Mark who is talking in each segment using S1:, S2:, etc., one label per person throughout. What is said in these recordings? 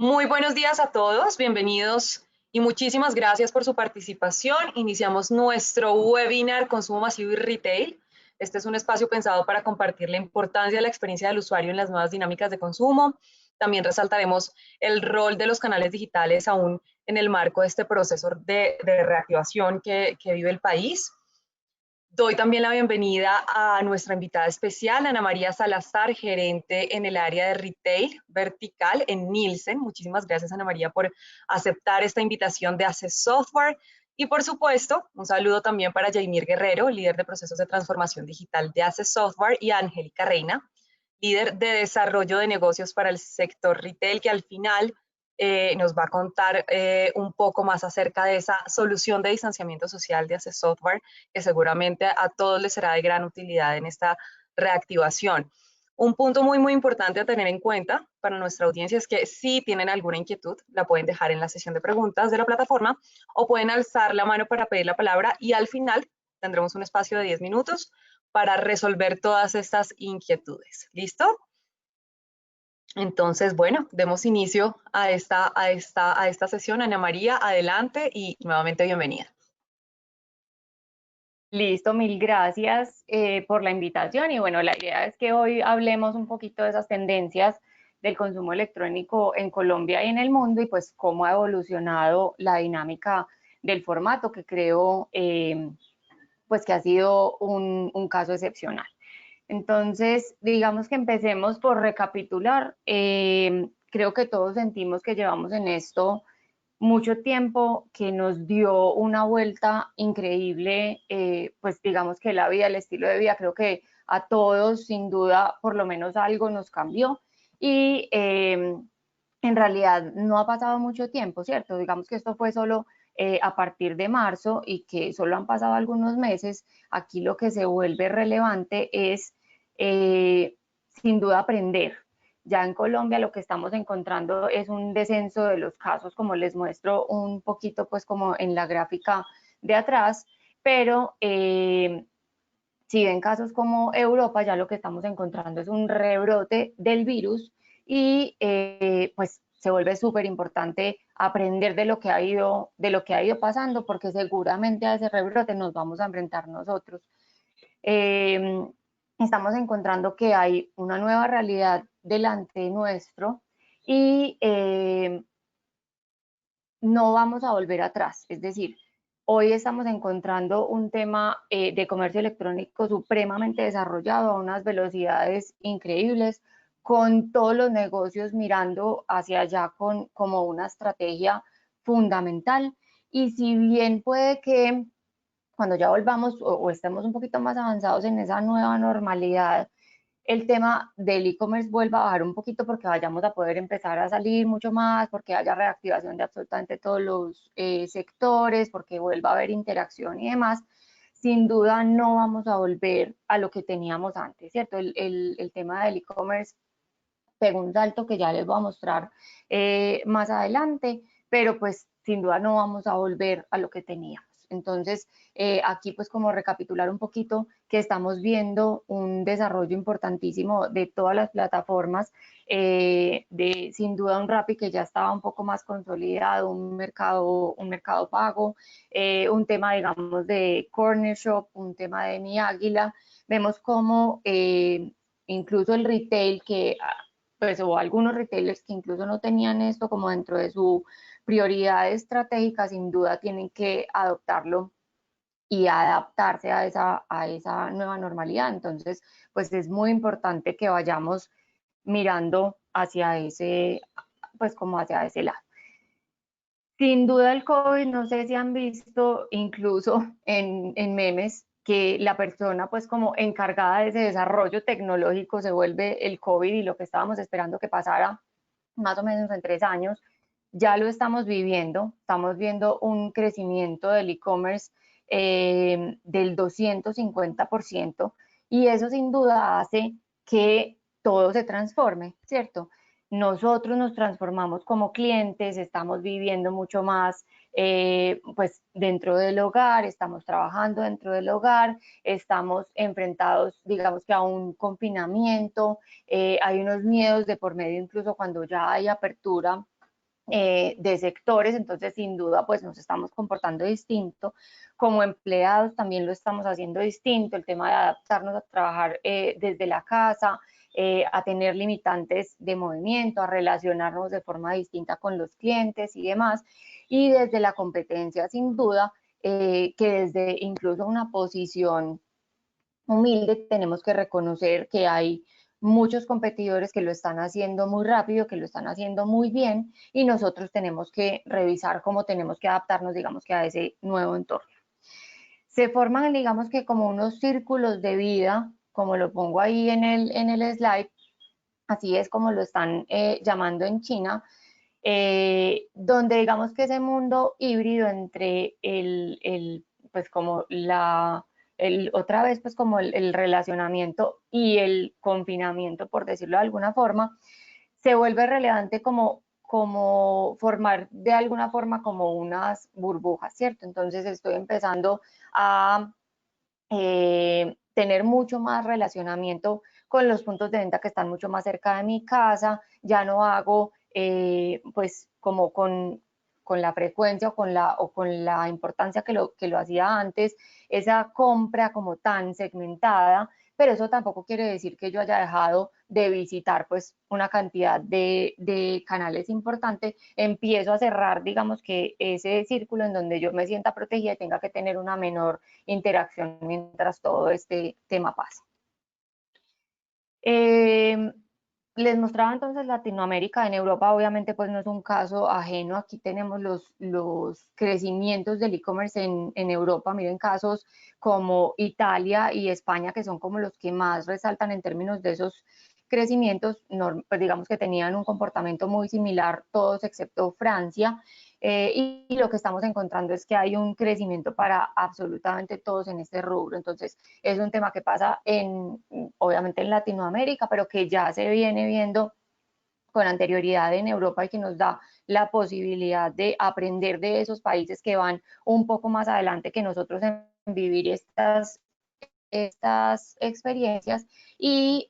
S1: Muy buenos días a todos, bienvenidos y muchísimas gracias por su participación. Iniciamos nuestro webinar Consumo Masivo y Retail. Este es un espacio pensado para compartir la importancia de la experiencia del usuario en las nuevas dinámicas de consumo. También resaltaremos el rol de los canales digitales aún en el marco de este proceso de reactivación que vive el país. Doy también la bienvenida a nuestra invitada especial, Ana María Salazar, gerente en el área de retail vertical en Nielsen. Muchísimas gracias, Ana María, por aceptar esta invitación de Access Software. Y por supuesto, un saludo también para Jaimir Guerrero, líder de procesos de transformación digital de Access Software, y a Angélica Reina, líder de desarrollo de negocios para el sector retail, que al final nos va a contar un poco más acerca de esa solución de distanciamiento social de Access Software, que seguramente a todos les será de gran utilidad en esta reactivación. Un punto muy importante a tener en cuenta para nuestra audiencia es que si tienen alguna inquietud, la pueden dejar en la sesión de preguntas de la plataforma o pueden alzar la mano para pedir la palabra y al final tendremos un espacio de 10 minutos para resolver todas estas inquietudes. ¿Listo? Entonces, bueno, demos inicio a esta sesión. Ana María, adelante y nuevamente bienvenida.
S2: Listo, mil gracias por la invitación y bueno, la idea es que hoy hablemos un poquito de esas tendencias del consumo electrónico en Colombia y en el mundo y pues cómo ha evolucionado la dinámica del formato que creo pues que ha sido un caso excepcional. Entonces, digamos que empecemos por recapitular. Creo que todos sentimos que llevamos en esto mucho tiempo, que nos dio una vuelta increíble, pues digamos que la vida, el estilo de vida, creo que a todos sin duda por lo menos algo nos cambió y en realidad no ha pasado mucho tiempo, ¿cierto? Digamos que esto fue solo a partir de marzo y que solo han pasado algunos meses. Aquí lo que se vuelve relevante es sin duda aprender. Ya en Colombia lo que estamos encontrando es un descenso de los casos, como les muestro un poquito, pues como en la gráfica de atrás, pero si ven casos como Europa, ya lo que estamos encontrando es un rebrote del virus y pues se vuelve súper importante aprender de lo que ha ido pasando, porque seguramente a ese rebrote nos vamos a enfrentar nosotros. Eh, Estamos encontrando que hay una nueva realidad delante nuestro y no vamos a volver atrás. Es decir, hoy estamos encontrando un tema de comercio electrónico supremamente desarrollado a unas velocidades increíbles, con todos los negocios mirando hacia allá como una estrategia fundamental. Y si bien puede que cuando ya volvamos o estemos un poquito más avanzados en esa nueva normalidad, el tema del e-commerce vuelva a bajar un poquito porque vayamos a poder empezar a salir mucho más, porque haya reactivación de absolutamente todos los sectores, porque vuelva a haber interacción y demás, sin duda no vamos a volver a lo que teníamos antes, ¿cierto? El tema del e-commerce pegó un salto que ya les voy a mostrar más adelante, pero pues sin duda no vamos a volver a lo que teníamos. Entonces, aquí pues como recapitular un poquito que estamos viendo un desarrollo importantísimo de todas las plataformas, de sin duda un Rappi que ya estaba un poco más consolidado, un mercado pago, un tema digamos de Corner Shop, un tema de Mi Águila. Vemos como incluso el retail que pues o algunos retailers que incluso no tenían esto como dentro de su prioridad estratégica, sin duda tienen que adoptarlo y adaptarse a esa nueva normalidad. Entonces, pues es muy importante que vayamos mirando hacia ese, pues como hacia ese lado. Sin duda el COVID, no sé si han visto incluso en memes que la persona pues como encargada de ese desarrollo tecnológico se vuelve el COVID y lo que estábamos esperando que pasara más o menos en 3 años, ya lo estamos viendo un crecimiento del e-commerce del 250% y eso sin duda hace que todo se transforme, ¿cierto? Nosotros nos transformamos como clientes, estamos viviendo mucho más pues dentro del hogar, estamos trabajando dentro del hogar, estamos enfrentados digamos que a un confinamiento, hay unos miedos de por medio incluso cuando ya hay apertura de sectores, entonces sin duda pues nos estamos comportando distinto. Como empleados también lo estamos haciendo distinto, el tema de adaptarnos a trabajar desde la casa, a tener limitantes de movimiento, a relacionarnos de forma distinta con los clientes y demás. Y desde la competencia, sin duda, que desde incluso una posición humilde tenemos que reconocer que hay muchos competidores que lo están haciendo muy rápido, que lo están haciendo muy bien y nosotros tenemos que revisar cómo tenemos que adaptarnos, digamos que a ese nuevo entorno. Se forman, digamos que como unos círculos de vida, como lo pongo ahí en el slide, así es como lo están llamando en China, donde digamos que ese mundo híbrido entre pues como otra vez pues como el relacionamiento y el confinamiento, por decirlo de alguna forma, se vuelve relevante como formar de alguna forma como unas burbujas, ¿cierto? Entonces estoy empezando a tener mucho más relacionamiento con los puntos de venta que están mucho más cerca de mi casa, ya no hago pues como con la frecuencia o con la importancia que lo hacía antes, esa compra como tan segmentada, pero eso tampoco quiere decir que yo haya dejado de visitar pues una cantidad de canales importante, empiezo a cerrar digamos que ese círculo en donde yo me sienta protegida y tenga que tener una menor interacción mientras todo este tema pasa. Les mostraba entonces Latinoamérica, en Europa obviamente pues no es un caso ajeno, aquí tenemos los crecimientos del e-commerce en Europa, miren casos como Italia y España que son como los que más resaltan en términos de esos crecimientos, pues digamos que tenían un comportamiento muy similar todos excepto Francia, y lo que estamos encontrando es que hay un crecimiento para absolutamente todos en este rubro, entonces es un tema que pasa obviamente en Latinoamérica, pero que ya se viene viendo con anterioridad en Europa y que nos da la posibilidad de aprender de esos países que van un poco más adelante que nosotros en vivir estas experiencias y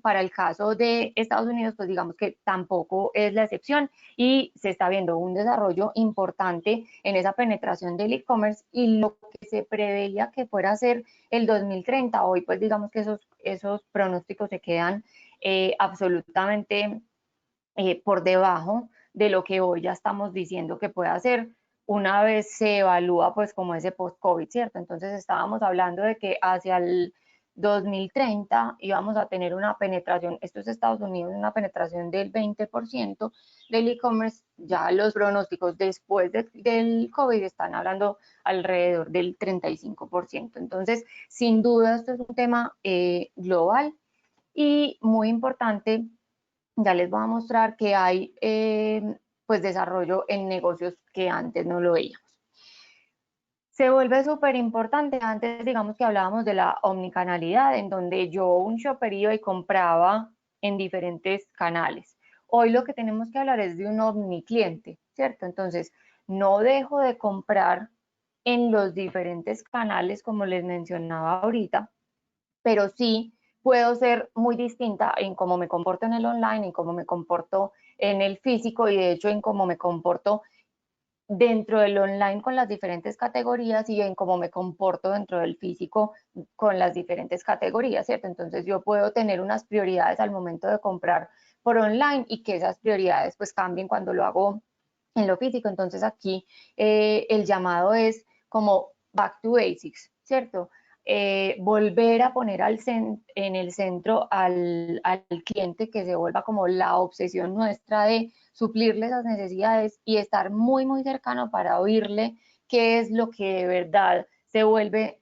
S2: para el caso de Estados Unidos, pues digamos que tampoco es la excepción y se está viendo un desarrollo importante en esa penetración del e-commerce y lo que se preveía que fuera a ser el 2030, hoy pues digamos que esos pronósticos se quedan absolutamente por debajo de lo que hoy ya estamos diciendo que puede hacer una vez se evalúa pues como ese post-COVID, ¿cierto? Entonces estábamos hablando de que hacia el 2030 íbamos a tener una penetración, esto es Estados Unidos, una penetración del 20% del e-commerce, ya los pronósticos después del COVID están hablando alrededor del 35%. Entonces, sin duda, esto es un tema global y muy importante. Ya les voy a mostrar que hay pues desarrollo en negocios que antes no lo veíamos. Se vuelve súper importante, antes digamos que hablábamos de la omnicanalidad, en donde yo un shopper iba y compraba en diferentes canales. Hoy lo que tenemos que hablar es de un omnicliente, ¿cierto? Entonces, no dejo de comprar en los diferentes canales, como les mencionaba ahorita, pero sí puedo ser muy distinta en cómo me comporto en el online, en cómo me comporto en el físico y de hecho en cómo me comporto dentro del online con las diferentes categorías y en cómo me comporto dentro del físico con las diferentes categorías, ¿cierto? Entonces yo puedo tener unas prioridades al momento de comprar por online y que esas prioridades pues cambien cuando lo hago en lo físico. Entonces aquí el llamado es como back to basics, ¿cierto? Volver a poner en el centro al cliente, que se vuelva como la obsesión nuestra de suplirle esas necesidades y estar muy, muy cercano para oírle qué es lo que de verdad se vuelve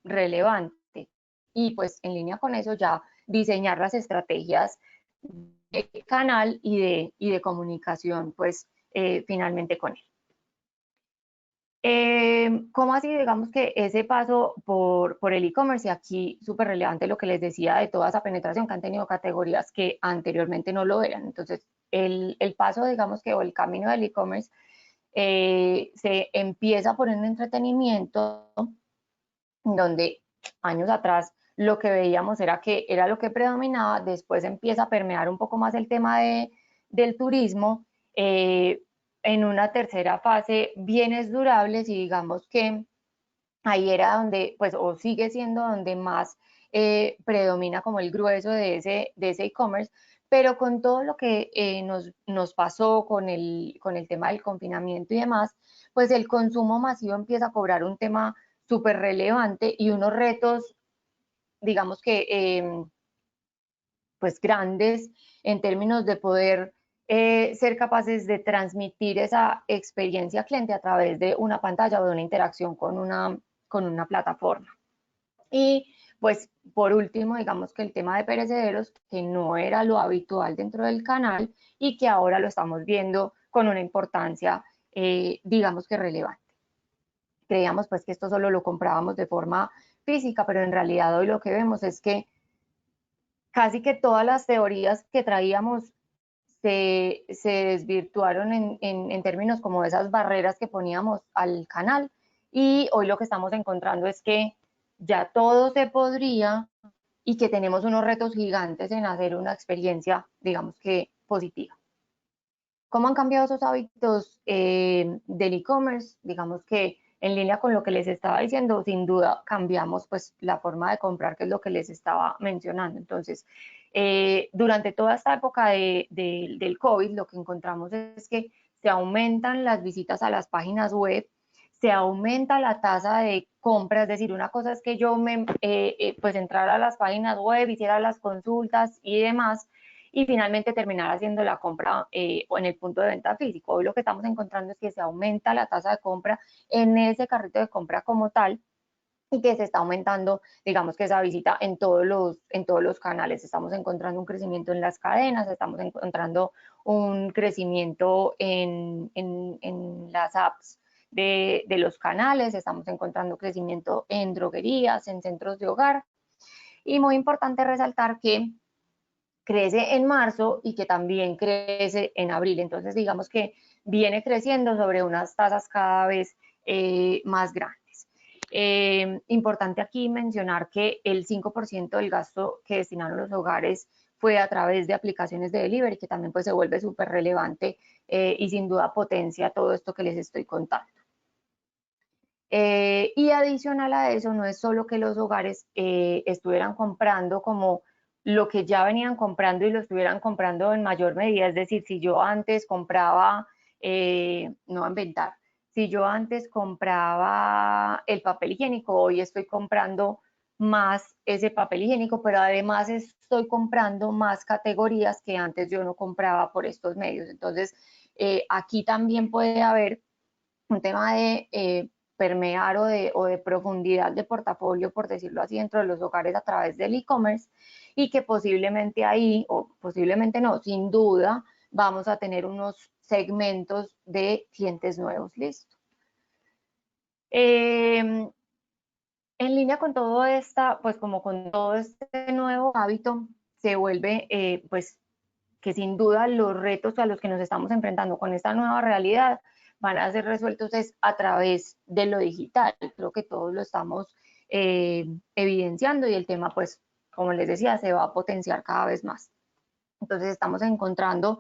S2: relevante. Y pues en línea con eso ya diseñar las estrategias de canal y de comunicación, pues finalmente con él. ¿Cómo así? Digamos que ese paso por el e-commerce, y aquí súper relevante lo que les decía de toda esa penetración que han tenido categorías que anteriormente no lo eran. Entonces, el paso, digamos que, o el camino del e-commerce se empieza por un entretenimiento donde años atrás lo que veíamos era que era lo que predominaba, después empieza a permear un poco más el tema del turismo, en una tercera fase bienes durables y digamos que ahí era donde, pues, o sigue siendo donde más predomina como el grueso de ese e-commerce, pero con todo lo que nos pasó con el tema del confinamiento y demás, pues el consumo masivo empieza a cobrar un tema súper relevante y unos retos, digamos que, pues grandes en términos de poder ser capaces de transmitir esa experiencia cliente a través de una pantalla o de una interacción con una plataforma. Y pues por último, digamos que el tema de perecederos, que no era lo habitual dentro del canal y que ahora lo estamos viendo con una importancia, digamos que relevante. Creíamos pues que esto solo lo comprábamos de forma física, pero en realidad hoy lo que vemos es que casi que todas las teorías que traíamos se desvirtuaron en términos como de esas barreras que poníamos al canal y hoy lo que estamos encontrando es que ya todo se podría y que tenemos unos retos gigantes en hacer una experiencia, digamos que positiva. ¿Cómo han cambiado esos hábitos del e-commerce? Digamos que en línea con lo que les estaba diciendo, sin duda cambiamos pues la forma de comprar, que es lo que les estaba mencionando. Entonces, durante toda esta época del COVID, lo que encontramos es que se aumentan las visitas a las páginas web, se aumenta la tasa de compra, es decir, una cosa es que yo pues entrara a las páginas web, hiciera las consultas y demás, y finalmente terminar haciendo la compra o en el punto de venta físico. Hoy lo que estamos encontrando es que se aumenta la tasa de compra en ese carrito de compra como tal y que se está aumentando, digamos que esa visita en todos los canales. Estamos encontrando un crecimiento en las cadenas, estamos encontrando un crecimiento en las apps de los canales, estamos encontrando crecimiento en droguerías, en centros de hogar. Y muy importante resaltar que crece en marzo y que también crece en abril. Entonces, digamos que viene creciendo sobre unas tasas cada vez más grandes. Importante aquí mencionar que el 5% del gasto que destinaron los hogares fue a través de aplicaciones de delivery, que también pues se vuelve súper relevante y sin duda potencia todo esto que les estoy contando. Y adicional a eso, no es solo que los hogares estuvieran comprando como lo que ya venían comprando y lo estuvieran comprando en mayor medida, es decir, si yo antes compraba, no voy a inventar, si yo antes compraba el papel higiénico, hoy estoy comprando más ese papel higiénico, pero además estoy comprando más categorías que antes yo no compraba por estos medios. Entonces, aquí también puede haber un tema de permear o de profundidad de portafolio, por decirlo así, dentro de los hogares a través del e-commerce y que posiblemente ahí, o posiblemente no, sin duda, vamos a tener unos segmentos de clientes nuevos. Listo. En línea con todo esta, pues como con todo este nuevo hábito, se vuelve, pues, que sin duda los retos a los que nos estamos enfrentando con esta nueva realidad van a ser resueltos es a través de lo digital. Creo que todos lo estamos evidenciando y el tema, pues, como les decía, se va a potenciar cada vez más. Entonces estamos encontrando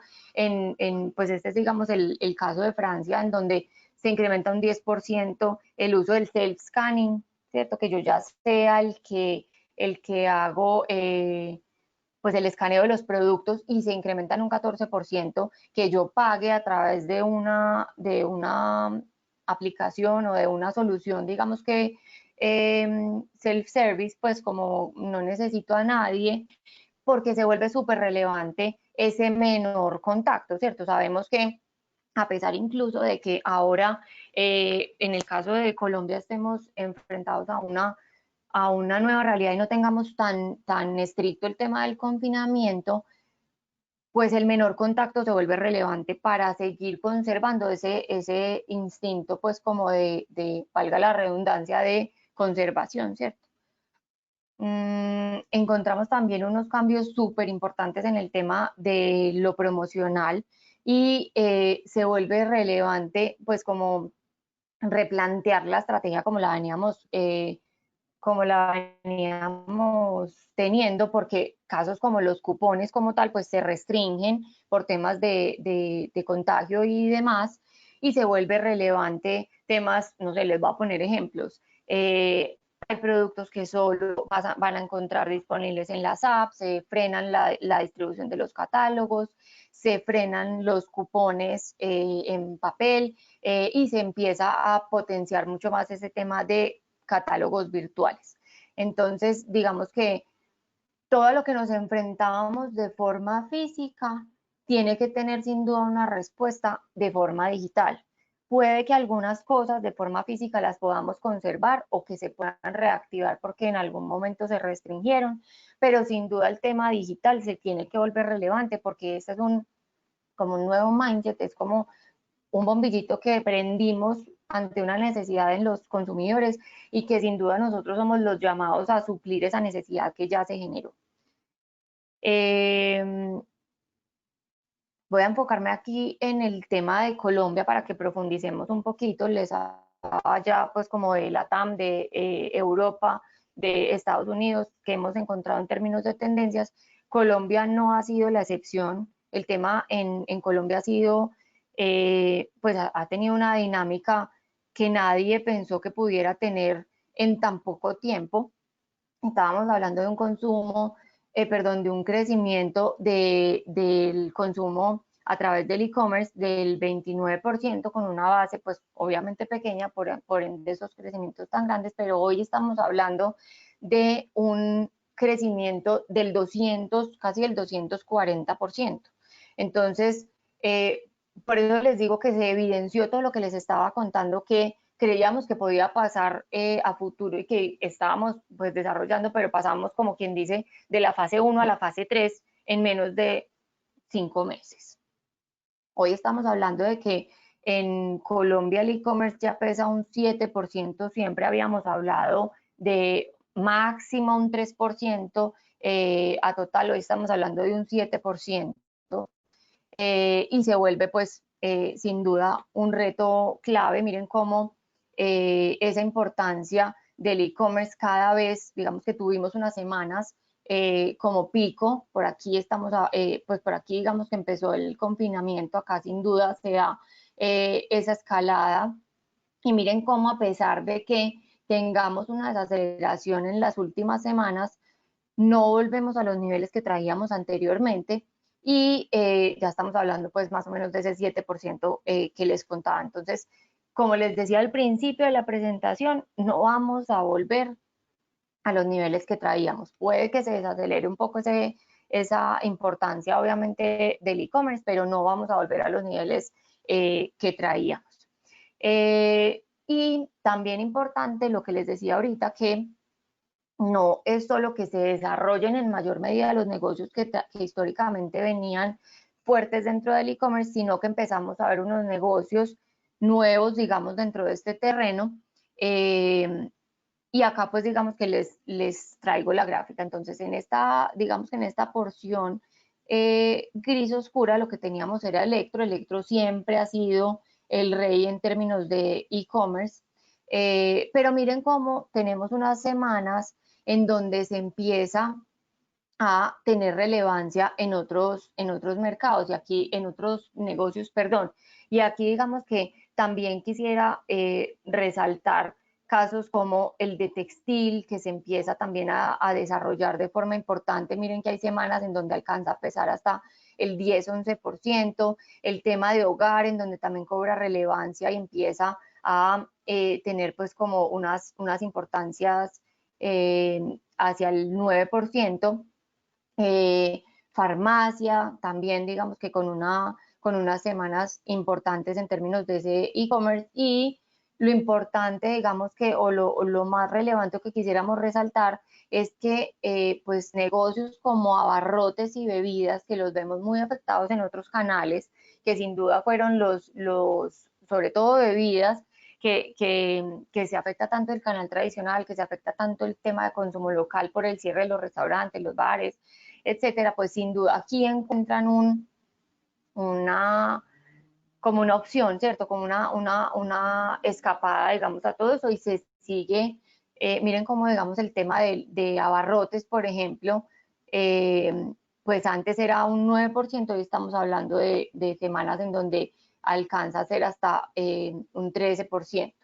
S2: pues este es digamos el caso de Francia, en donde se incrementa un 10% el uso del self-scanning, ¿cierto? Que yo ya sea el que hago pues el escaneo de los productos y se incrementa en un 14% que yo pague a través de una aplicación o de una solución, digamos que self-service, pues como no necesito a nadie, porque se vuelve súper relevante ese menor contacto, ¿cierto? Sabemos que a pesar incluso de que ahora en el caso de Colombia estemos enfrentados a una nueva realidad y no tengamos tan estricto el tema del confinamiento, pues el menor contacto se vuelve relevante para seguir conservando ese instinto, pues como valga la redundancia, de conservación, ¿cierto? Encontramos también unos cambios súper importantes en el tema de lo promocional y se vuelve relevante, pues como replantear la estrategia como la veníamos teniendo, porque casos como los cupones como tal, pues se restringen por temas de contagio y demás, y se vuelve relevante temas, no sé, les voy a poner ejemplos. Hay productos que solo van a encontrar disponibles en las apps, se frenan la distribución de los catálogos, se frenan los cupones en papel y se empieza a potenciar mucho más ese tema de catálogos virtuales. Entonces, digamos que todo lo que nos enfrentábamos de forma física tiene que tener sin duda una respuesta de forma digital. Puede que algunas cosas de forma física las podamos conservar o que se puedan reactivar porque en algún momento se restringieron, pero sin duda el tema digital se tiene que volver relevante porque este es como un nuevo mindset, es como un bombillito que prendimos ante una necesidad en los consumidores y que sin duda nosotros somos los llamados a suplir esa necesidad que ya se generó. Voy a enfocarme aquí en el tema de Colombia para que profundicemos un poquito. Les hablaba ya pues como de LATAM, de Europa, de Estados Unidos, que hemos encontrado en términos de tendencias. Colombia no ha sido la excepción. El tema en Colombia ha sido, pues ha tenido una dinámica que nadie pensó que pudiera tener en tan poco tiempo. Estábamos hablando de un consumo, perdón, de un crecimiento del consumo a través del e-commerce del 29% con una base pues obviamente pequeña por ende esos crecimientos tan grandes, pero hoy estamos hablando de un crecimiento del 200, casi el 240%. Entonces, por eso les digo que se evidenció todo lo que les estaba contando que creíamos que podía pasar a futuro y que estábamos pues desarrollando, pero pasamos como quien dice de la fase 1 a la fase 3 en menos de 5 meses. Hoy estamos hablando de que en Colombia el e-commerce ya pesa un 7%, siempre habíamos hablado de máximo un 3%, a total hoy estamos hablando de un 7%, y se vuelve pues sin duda un reto clave. Miren cómo esa importancia del e-commerce cada vez, digamos que tuvimos unas semanas como pico, por aquí estamos, pues por aquí digamos que empezó el confinamiento, acá sin duda se da esa escalada y miren cómo a pesar de que tengamos una desaceleración en las últimas semanas, no volvemos a los niveles que traíamos anteriormente y ya estamos hablando pues más o menos de ese 7% que les contaba. Entonces, como les decía al principio de la presentación, no vamos a volver a los niveles que traíamos. Puede que se desacelere un poco esa importancia obviamente del e-commerce, pero no vamos a volver a los niveles que traíamos. Y también importante lo que les decía ahorita, que no es solo que se desarrollen en mayor medida los negocios que históricamente venían fuertes dentro del e-commerce, sino que empezamos a ver unos negocios nuevos, digamos, dentro de este terreno. Y acá, pues, digamos que les traigo la gráfica. Entonces, digamos que en esta porción gris oscura, lo que teníamos era Electro. Electro siempre ha sido el rey en términos de e-commerce. Pero miren cómo tenemos unas semanas en donde se empieza a tener relevancia en otros mercados y aquí en otros negocios, perdón. Y aquí digamos que también quisiera resaltar casos como el de textil, que se empieza también a desarrollar de forma importante. Miren que hay semanas en donde alcanza a pesar hasta el 10-11%, el tema de hogar, en donde también cobra relevancia y empieza a tener pues como unas importancias hacia el 9%. Farmacia, también digamos que con unas semanas importantes en términos de ese e-commerce y lo importante, digamos que, o lo más relevante que quisiéramos resaltar es que pues negocios como abarrotes y bebidas, que los vemos muy afectados en otros canales, que sin duda fueron sobre todo bebidas, que se afecta tanto el canal tradicional, que se afecta tanto el tema de consumo local por el cierre de los restaurantes, los bares, etcétera, pues sin duda aquí encuentran como una opción, ¿cierto? Como una escapada, digamos, a todo eso y se sigue, miren cómo, digamos, el tema de abarrotes, por ejemplo, pues antes era un 9%, hoy estamos hablando de semanas en donde alcanza a ser hasta un 13%.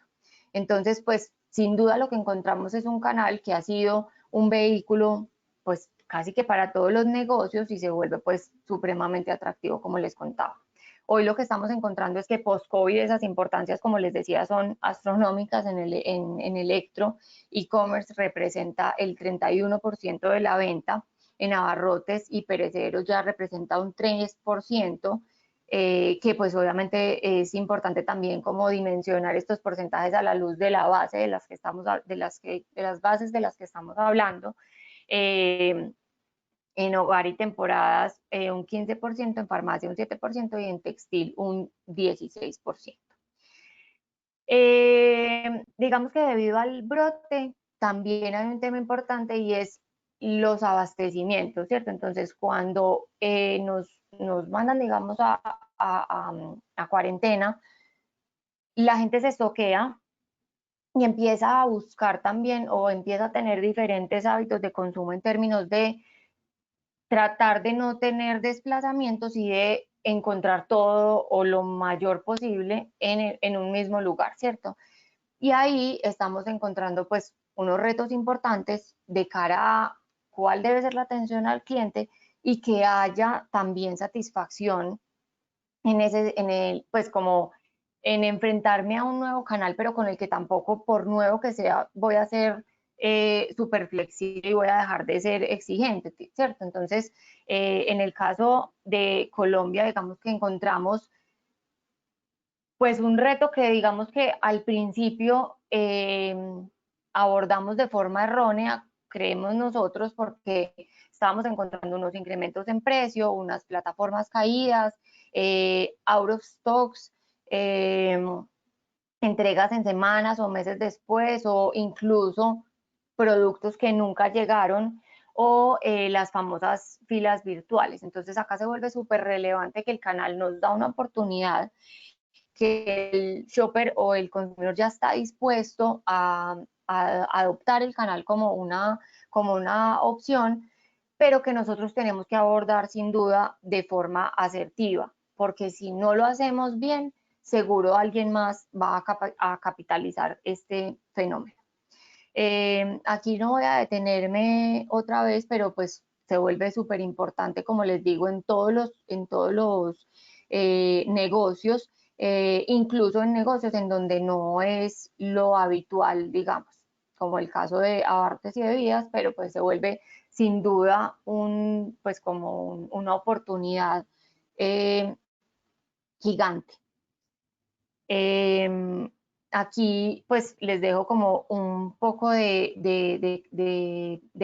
S2: Entonces, pues sin duda lo que encontramos es un canal que ha sido un vehículo pues casi que para todos los negocios y se vuelve pues supremamente atractivo, como les contaba. Hoy lo que estamos encontrando es que post-COVID esas importancias, como les decía, son astronómicas en electro. E-commerce representa el 31% de la venta, en abarrotes y perecederos ya representa un 3%, que pues obviamente es importante también como dimensionar estos porcentajes a la luz de la base de las que estamos, de las bases de las que estamos hablando. En hogar y temporadas un 15%, en farmacia un 7% y en textil un 16%. Digamos que debido al brote también hay un tema importante y es los abastecimientos, ¿cierto? Entonces, cuando nos mandan, digamos, a cuarentena, la gente se estoquea y empieza a buscar también o empieza a tener diferentes hábitos de consumo en términos de tratar de no tener desplazamientos y de encontrar todo o lo mayor posible en un mismo lugar, ¿cierto? Y ahí estamos encontrando pues unos retos importantes de cara a cuál debe ser la atención al cliente y que haya también satisfacción pues como en enfrentarme a un nuevo canal, pero con el que tampoco, por nuevo que sea, voy a ser súper flexible y voy a dejar de ser exigente, ¿cierto? Entonces, en el caso de Colombia, digamos que encontramos pues un reto que digamos que al principio abordamos de forma errónea, creemos nosotros, porque estábamos encontrando unos incrementos en precio, unas plataformas caídas, out of stocks, entregas en semanas o meses después, o incluso productos que nunca llegaron, o las famosas filas virtuales. Entonces acá se vuelve súper relevante que el canal nos da una oportunidad, que el shopper o el consumidor ya está dispuesto a adoptar el canal como una opción, pero que nosotros tenemos que abordar sin duda de forma asertiva, porque si no lo hacemos bien, seguro alguien más va a capitalizar este fenómeno. Aquí no voy a detenerme otra vez, pero pues se vuelve súper importante, como les digo, en todos los negocios, incluso en negocios en donde no es lo habitual, digamos, como el caso de abarrotes y bebidas, pero pues se vuelve sin duda pues como una oportunidad eh, gigante. Aquí pues les dejo como un poco de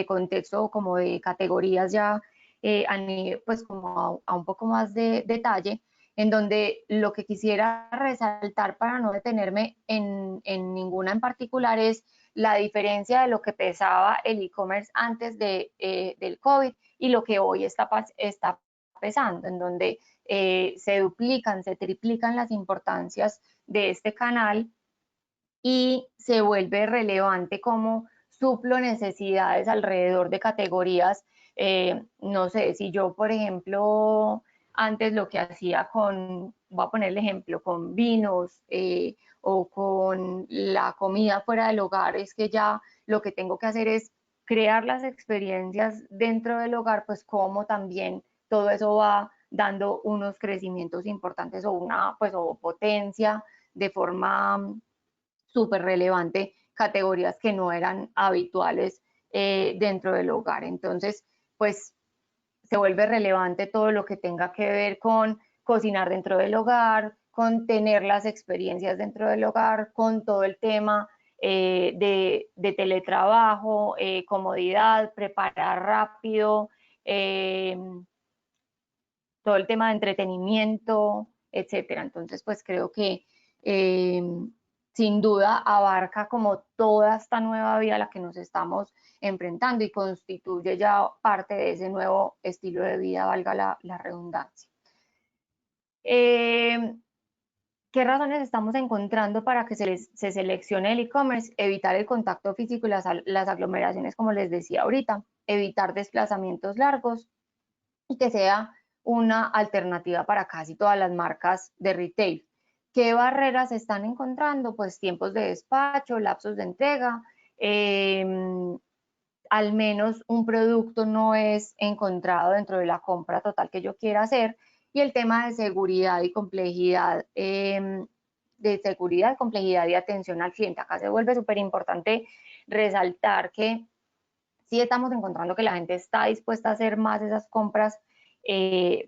S2: contexto, como de categorías ya pues como a un poco más de detalle, en donde lo que quisiera resaltar para no detenerme en ninguna en particular es la diferencia de lo que pesaba el e-commerce antes del COVID y lo que hoy está pesando, en donde se duplican, se triplican las importancias de este canal y se vuelve relevante como suplo necesidades alrededor de categorías. No sé, si yo, por ejemplo, antes lo que hacía voy a poner el ejemplo, con vinos o con la comida fuera del hogar, es que ya lo que tengo que hacer es crear las experiencias dentro del hogar, pues como también todo eso va dando unos crecimientos importantes o pues o potencia de forma súper relevante categorías que no eran habituales dentro del hogar. Entonces, pues se vuelve relevante todo lo que tenga que ver con cocinar dentro del hogar, con tener las experiencias dentro del hogar, con todo el tema de teletrabajo, comodidad, preparar rápido, todo el tema de entretenimiento, etcétera. Entonces, pues creo que sin duda abarca como toda esta nueva vida a la que nos estamos enfrentando y constituye ya parte de ese nuevo estilo de vida, valga la redundancia. ¿Qué razones estamos encontrando para que se seleccione el e-commerce? Evitar el contacto físico y las aglomeraciones, como les decía ahorita, evitar desplazamientos largos y que sea una alternativa para casi todas las marcas de retail. ¿Qué barreras se están encontrando? Pues tiempos de despacho, lapsos de entrega, al menos un producto no es encontrado dentro de la compra total que yo quiera hacer, y el tema de seguridad y complejidad, complejidad y atención al cliente. Acá se vuelve súper importante resaltar que sí estamos encontrando que la gente está dispuesta a hacer más esas compras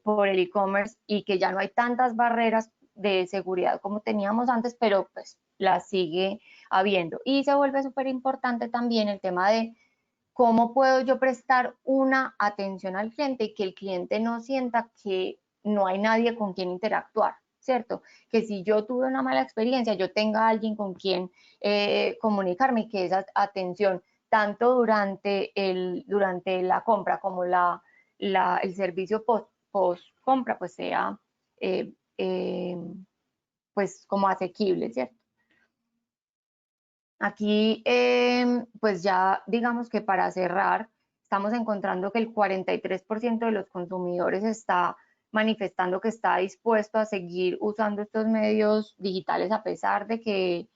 S2: por el e-commerce y que ya no hay tantas barreras de seguridad como teníamos antes, pero pues las sigue habiendo. Y se vuelve súper importante también el tema de cómo puedo yo prestar una atención al cliente y que el cliente no sienta que no hay nadie con quien interactuar, ¿cierto? Que si yo tuve una mala experiencia, yo tenga alguien con quien comunicarme y que esa atención, tanto durante la compra como el servicio post compra, pues sea pues como asequible, ¿cierto? Aquí, pues ya digamos que para cerrar, estamos encontrando que el 43% de los consumidores está manifestando que está dispuesto a seguir usando estos medios digitales a pesar de que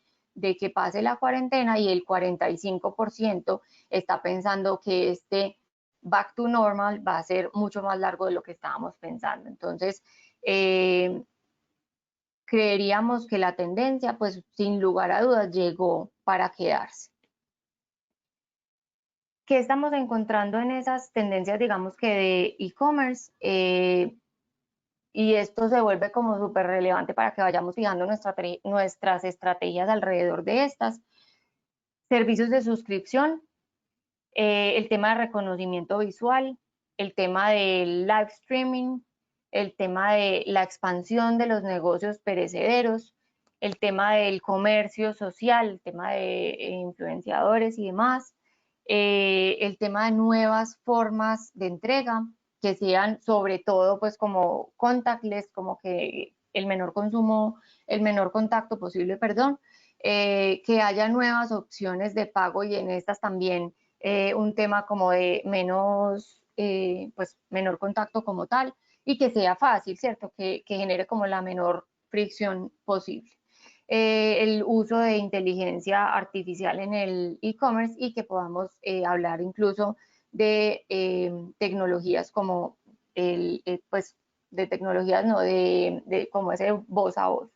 S2: pase la cuarentena, y el 45% está pensando que este back to normal va a ser mucho más largo de lo que estábamos pensando. Entonces, creeríamos que la tendencia, pues sin lugar a dudas, llegó para quedarse. ¿Qué estamos encontrando en esas tendencias, digamos que de e-commerce? Y esto se vuelve como súper relevante para que vayamos fijando nuestras estrategias alrededor de estas. Servicios de suscripción, el tema de reconocimiento visual, el tema del live streaming, el tema de la expansión de los negocios perecederos, el tema del comercio social, el tema de influenciadores y demás, el tema de nuevas formas de entrega que sean sobre todo pues como contactless, como que el menor consumo, el menor contacto posible, perdón, que haya nuevas opciones de pago, y en estas también un tema como de pues menor contacto como tal, y que sea fácil, ¿cierto? Que genere como la menor fricción posible. El uso de inteligencia artificial en el e-commerce, y que podamos hablar incluso de tecnologías como pues de tecnologías, no, de como ese voz a voz.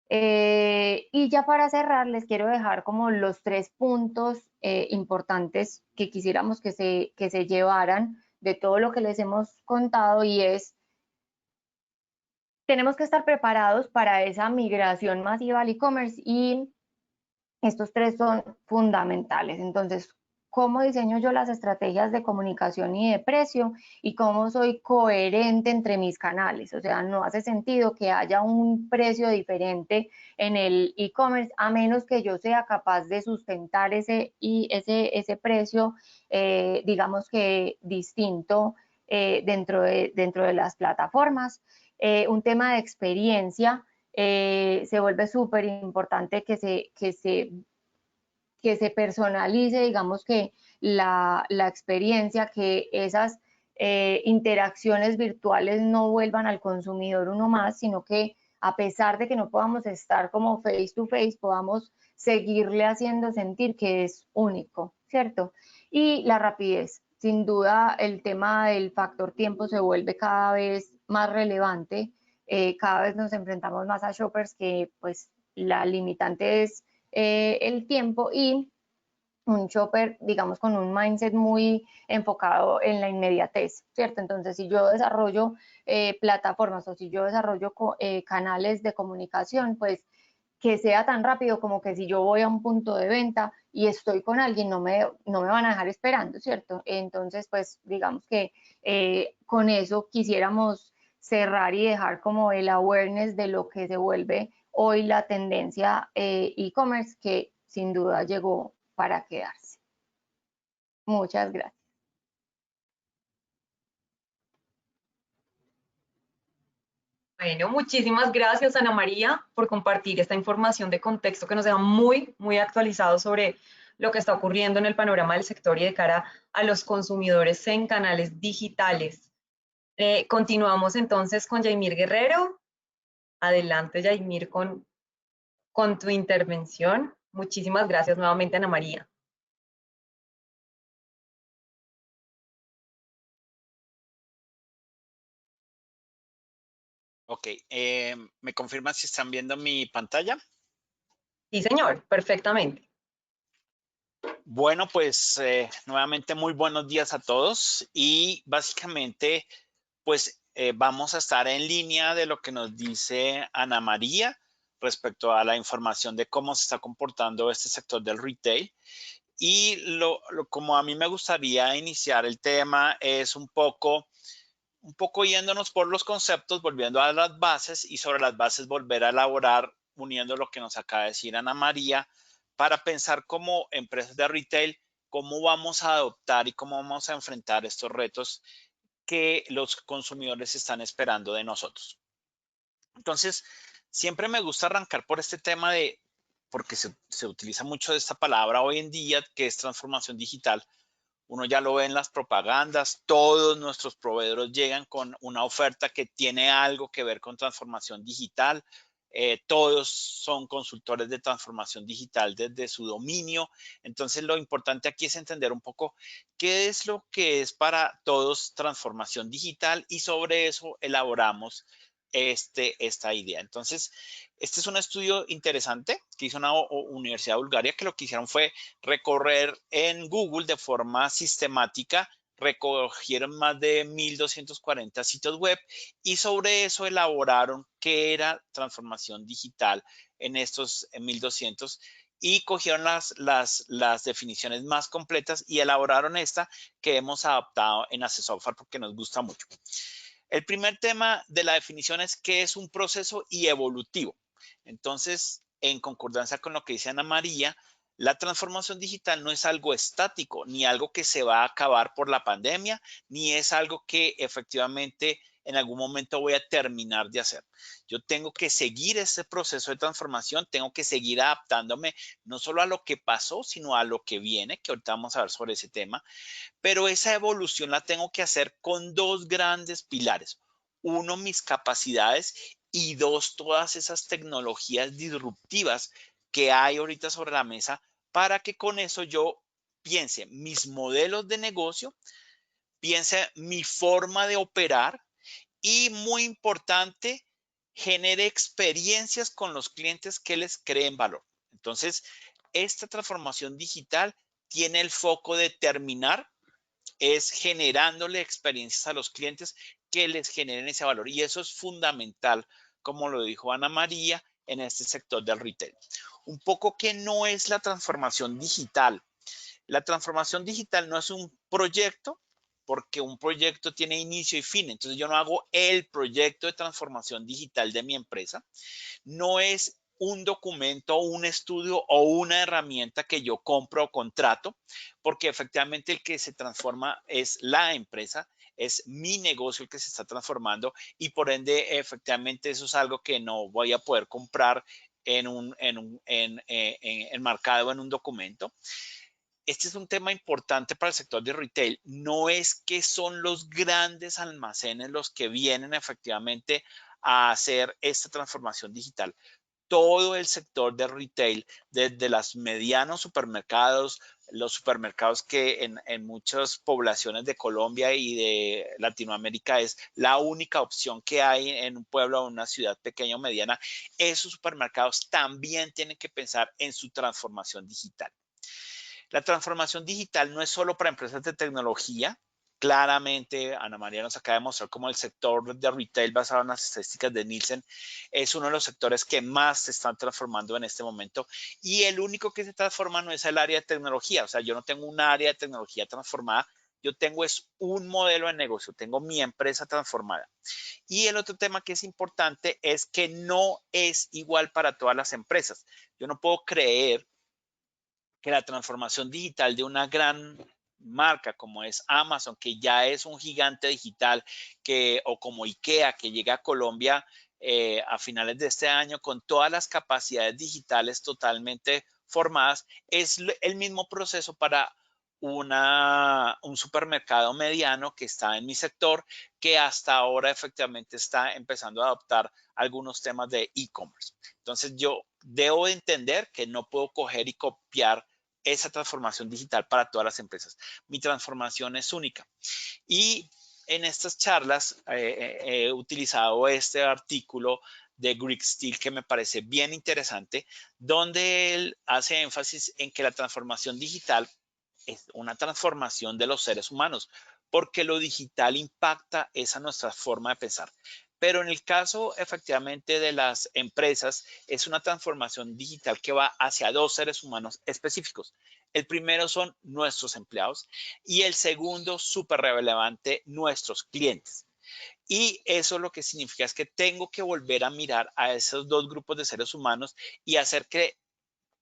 S2: Y ya para cerrar, les quiero dejar como los 3 puntos importantes que quisiéramos que se llevaran de todo lo que les hemos contado, y es: tenemos que estar preparados para esa migración masiva al e-commerce, y estos 3 son fundamentales. Entonces, ¿cómo diseño yo las estrategias de comunicación y de precio? Y cómo soy coherente entre mis canales. O sea, no hace sentido que haya un precio diferente en el e-commerce a menos que yo sea capaz de sustentar ese precio, digamos que distinto, dentro de las plataformas. Un tema de experiencia. Se vuelve súper importante que se personalice, digamos que la experiencia, que esas interacciones virtuales no vuelvan al consumidor uno más, sino que a pesar de que no podamos estar como face to face, podamos seguirle haciendo sentir que es único, ¿cierto? Y la rapidez. Sin duda, el tema del factor tiempo se vuelve cada vez más relevante. Cada vez nos enfrentamos más a shoppers que pues la limitante es el tiempo, y un shopper, digamos, con un mindset muy enfocado en la inmediatez, ¿cierto? Entonces, si yo desarrollo plataformas, o si yo desarrollo canales de comunicación, pues que sea tan rápido como que si yo voy a un punto de venta y estoy con alguien, no me van a dejar esperando, ¿cierto? Entonces, pues digamos que con eso quisiéramos cerrar y dejar como el awareness de lo que se vuelve hoy la tendencia e-commerce, que sin duda llegó para quedarse. Muchas gracias.
S1: Bueno, muchísimas gracias, Ana María, por compartir esta información de contexto que nos deja muy, muy actualizados sobre lo que está ocurriendo en el panorama del sector y de cara a los consumidores en canales digitales. Continuamos entonces con Yaimir Guerrero. Adelante, Yaimir, con tu intervención. Muchísimas gracias nuevamente, Ana María.
S3: Ok, ¿me confirman si están viendo mi pantalla?
S1: Sí, señor, perfectamente.
S3: Bueno, pues nuevamente muy buenos días a todos y básicamente pues vamos a estar en línea de lo que nos dice Ana María respecto a la información de cómo se está comportando este sector del retail. Y como a mí me gustaría iniciar el tema es un poco yéndonos por los conceptos, volviendo a las bases y sobre las bases volver a elaborar, uniendo lo que nos acaba de decir Ana María, para pensar como empresas de retail, cómo vamos a adoptar y cómo vamos a enfrentar estos retos que los consumidores están esperando de nosotros. Entonces, siempre me gusta arrancar por este tema porque se utiliza mucho esta palabra hoy en día, que es transformación digital. Uno ya lo ve en las propagandas, todos nuestros proveedores llegan con una oferta que tiene algo que ver con transformación digital. Todos son consultores de transformación digital desde su dominio. Entonces, lo importante aquí es entender un poco qué es lo que es para todos transformación digital y sobre eso elaboramos esta idea. Entonces, este es un estudio interesante que hizo una universidad de Bulgaria, que lo que hicieron fue recorrer en Google de forma sistemática, recogieron más de 1.240 sitios web y sobre eso elaboraron qué era transformación digital en estos 1.200 y cogieron las definiciones más completas y elaboraron esta que hemos adaptado en Ace Software porque nos gusta mucho. El primer tema de la definición es qué es un proceso y evolutivo. Entonces, en concordancia con lo que dice Ana María, la transformación digital no es algo estático, ni algo que se va a acabar por la pandemia, ni es algo que efectivamente en algún momento voy a terminar de hacer. Yo tengo que seguir ese proceso de transformación, tengo que seguir adaptándome no solo a lo que pasó, sino a lo que viene, que ahorita vamos a ver sobre ese tema, pero esa evolución la tengo que hacer con dos grandes pilares. Uno, mis capacidades y dos, todas esas tecnologías disruptivas que hay ahorita sobre la mesa para que con eso yo piense mis modelos de negocio, piense mi forma de operar y muy importante, genere experiencias con los clientes que les creen valor. Entonces, esta transformación digital tiene el foco de terminar es generándole experiencias a los clientes que les generen ese valor. Y eso es fundamental, como lo dijo Ana María, en este sector del retail. Un poco que no es la transformación digital. La transformación digital no es un proyecto, porque un proyecto tiene inicio y fin. Entonces yo no hago el proyecto de transformación digital de mi empresa. No es un documento, un estudio o una herramienta que yo compro o contrato, porque efectivamente el que se transforma es la empresa, es mi negocio el que se está transformando y por ende efectivamente eso es algo que no voy a poder comprar enmarcado en un documento. Este es un tema importante para el sector de retail. No es que son los grandes almacenes los que vienen efectivamente a hacer esta transformación digital. Todo el sector de retail, desde los medianos supermercados, los supermercados que en muchas poblaciones de Colombia y de Latinoamérica es la única opción que hay en un pueblo o una ciudad pequeña o mediana, esos supermercados también tienen que pensar en su transformación digital. La transformación digital no es solo para empresas de tecnología. Claramente, Ana María nos acaba de mostrar cómo el sector de retail basado en las estadísticas de Nielsen es uno de los sectores que más se están transformando en este momento y el único que se transforma no es el área de tecnología. O sea, yo no tengo un área de tecnología transformada, yo tengo es un modelo de negocio, tengo mi empresa transformada. Y el otro tema que es importante es que no es igual para todas las empresas. Yo no puedo creer que la transformación digital de una gran marca como es Amazon, que ya es un gigante digital, o como IKEA, que llega a Colombia a finales de este año con todas las capacidades digitales totalmente formadas, es el mismo proceso para un supermercado mediano que está en mi sector, que hasta ahora efectivamente está empezando a adoptar algunos temas de e-commerce. Entonces yo debo entender que no puedo coger y copiar esa transformación digital para todas las empresas. Mi transformación es única. Y en estas charlas he utilizado este artículo de Greg Steele que me parece bien interesante, donde él hace énfasis en que la transformación digital es una transformación de los seres humanos, porque lo digital impacta esa nuestra forma de pensar. Pero en el caso efectivamente de las empresas, es una transformación digital que va hacia dos seres humanos específicos. El primero son nuestros empleados y el segundo, súper relevante, nuestros clientes. Y eso lo que significa es que tengo que volver a mirar a esos dos grupos de seres humanos y hacer que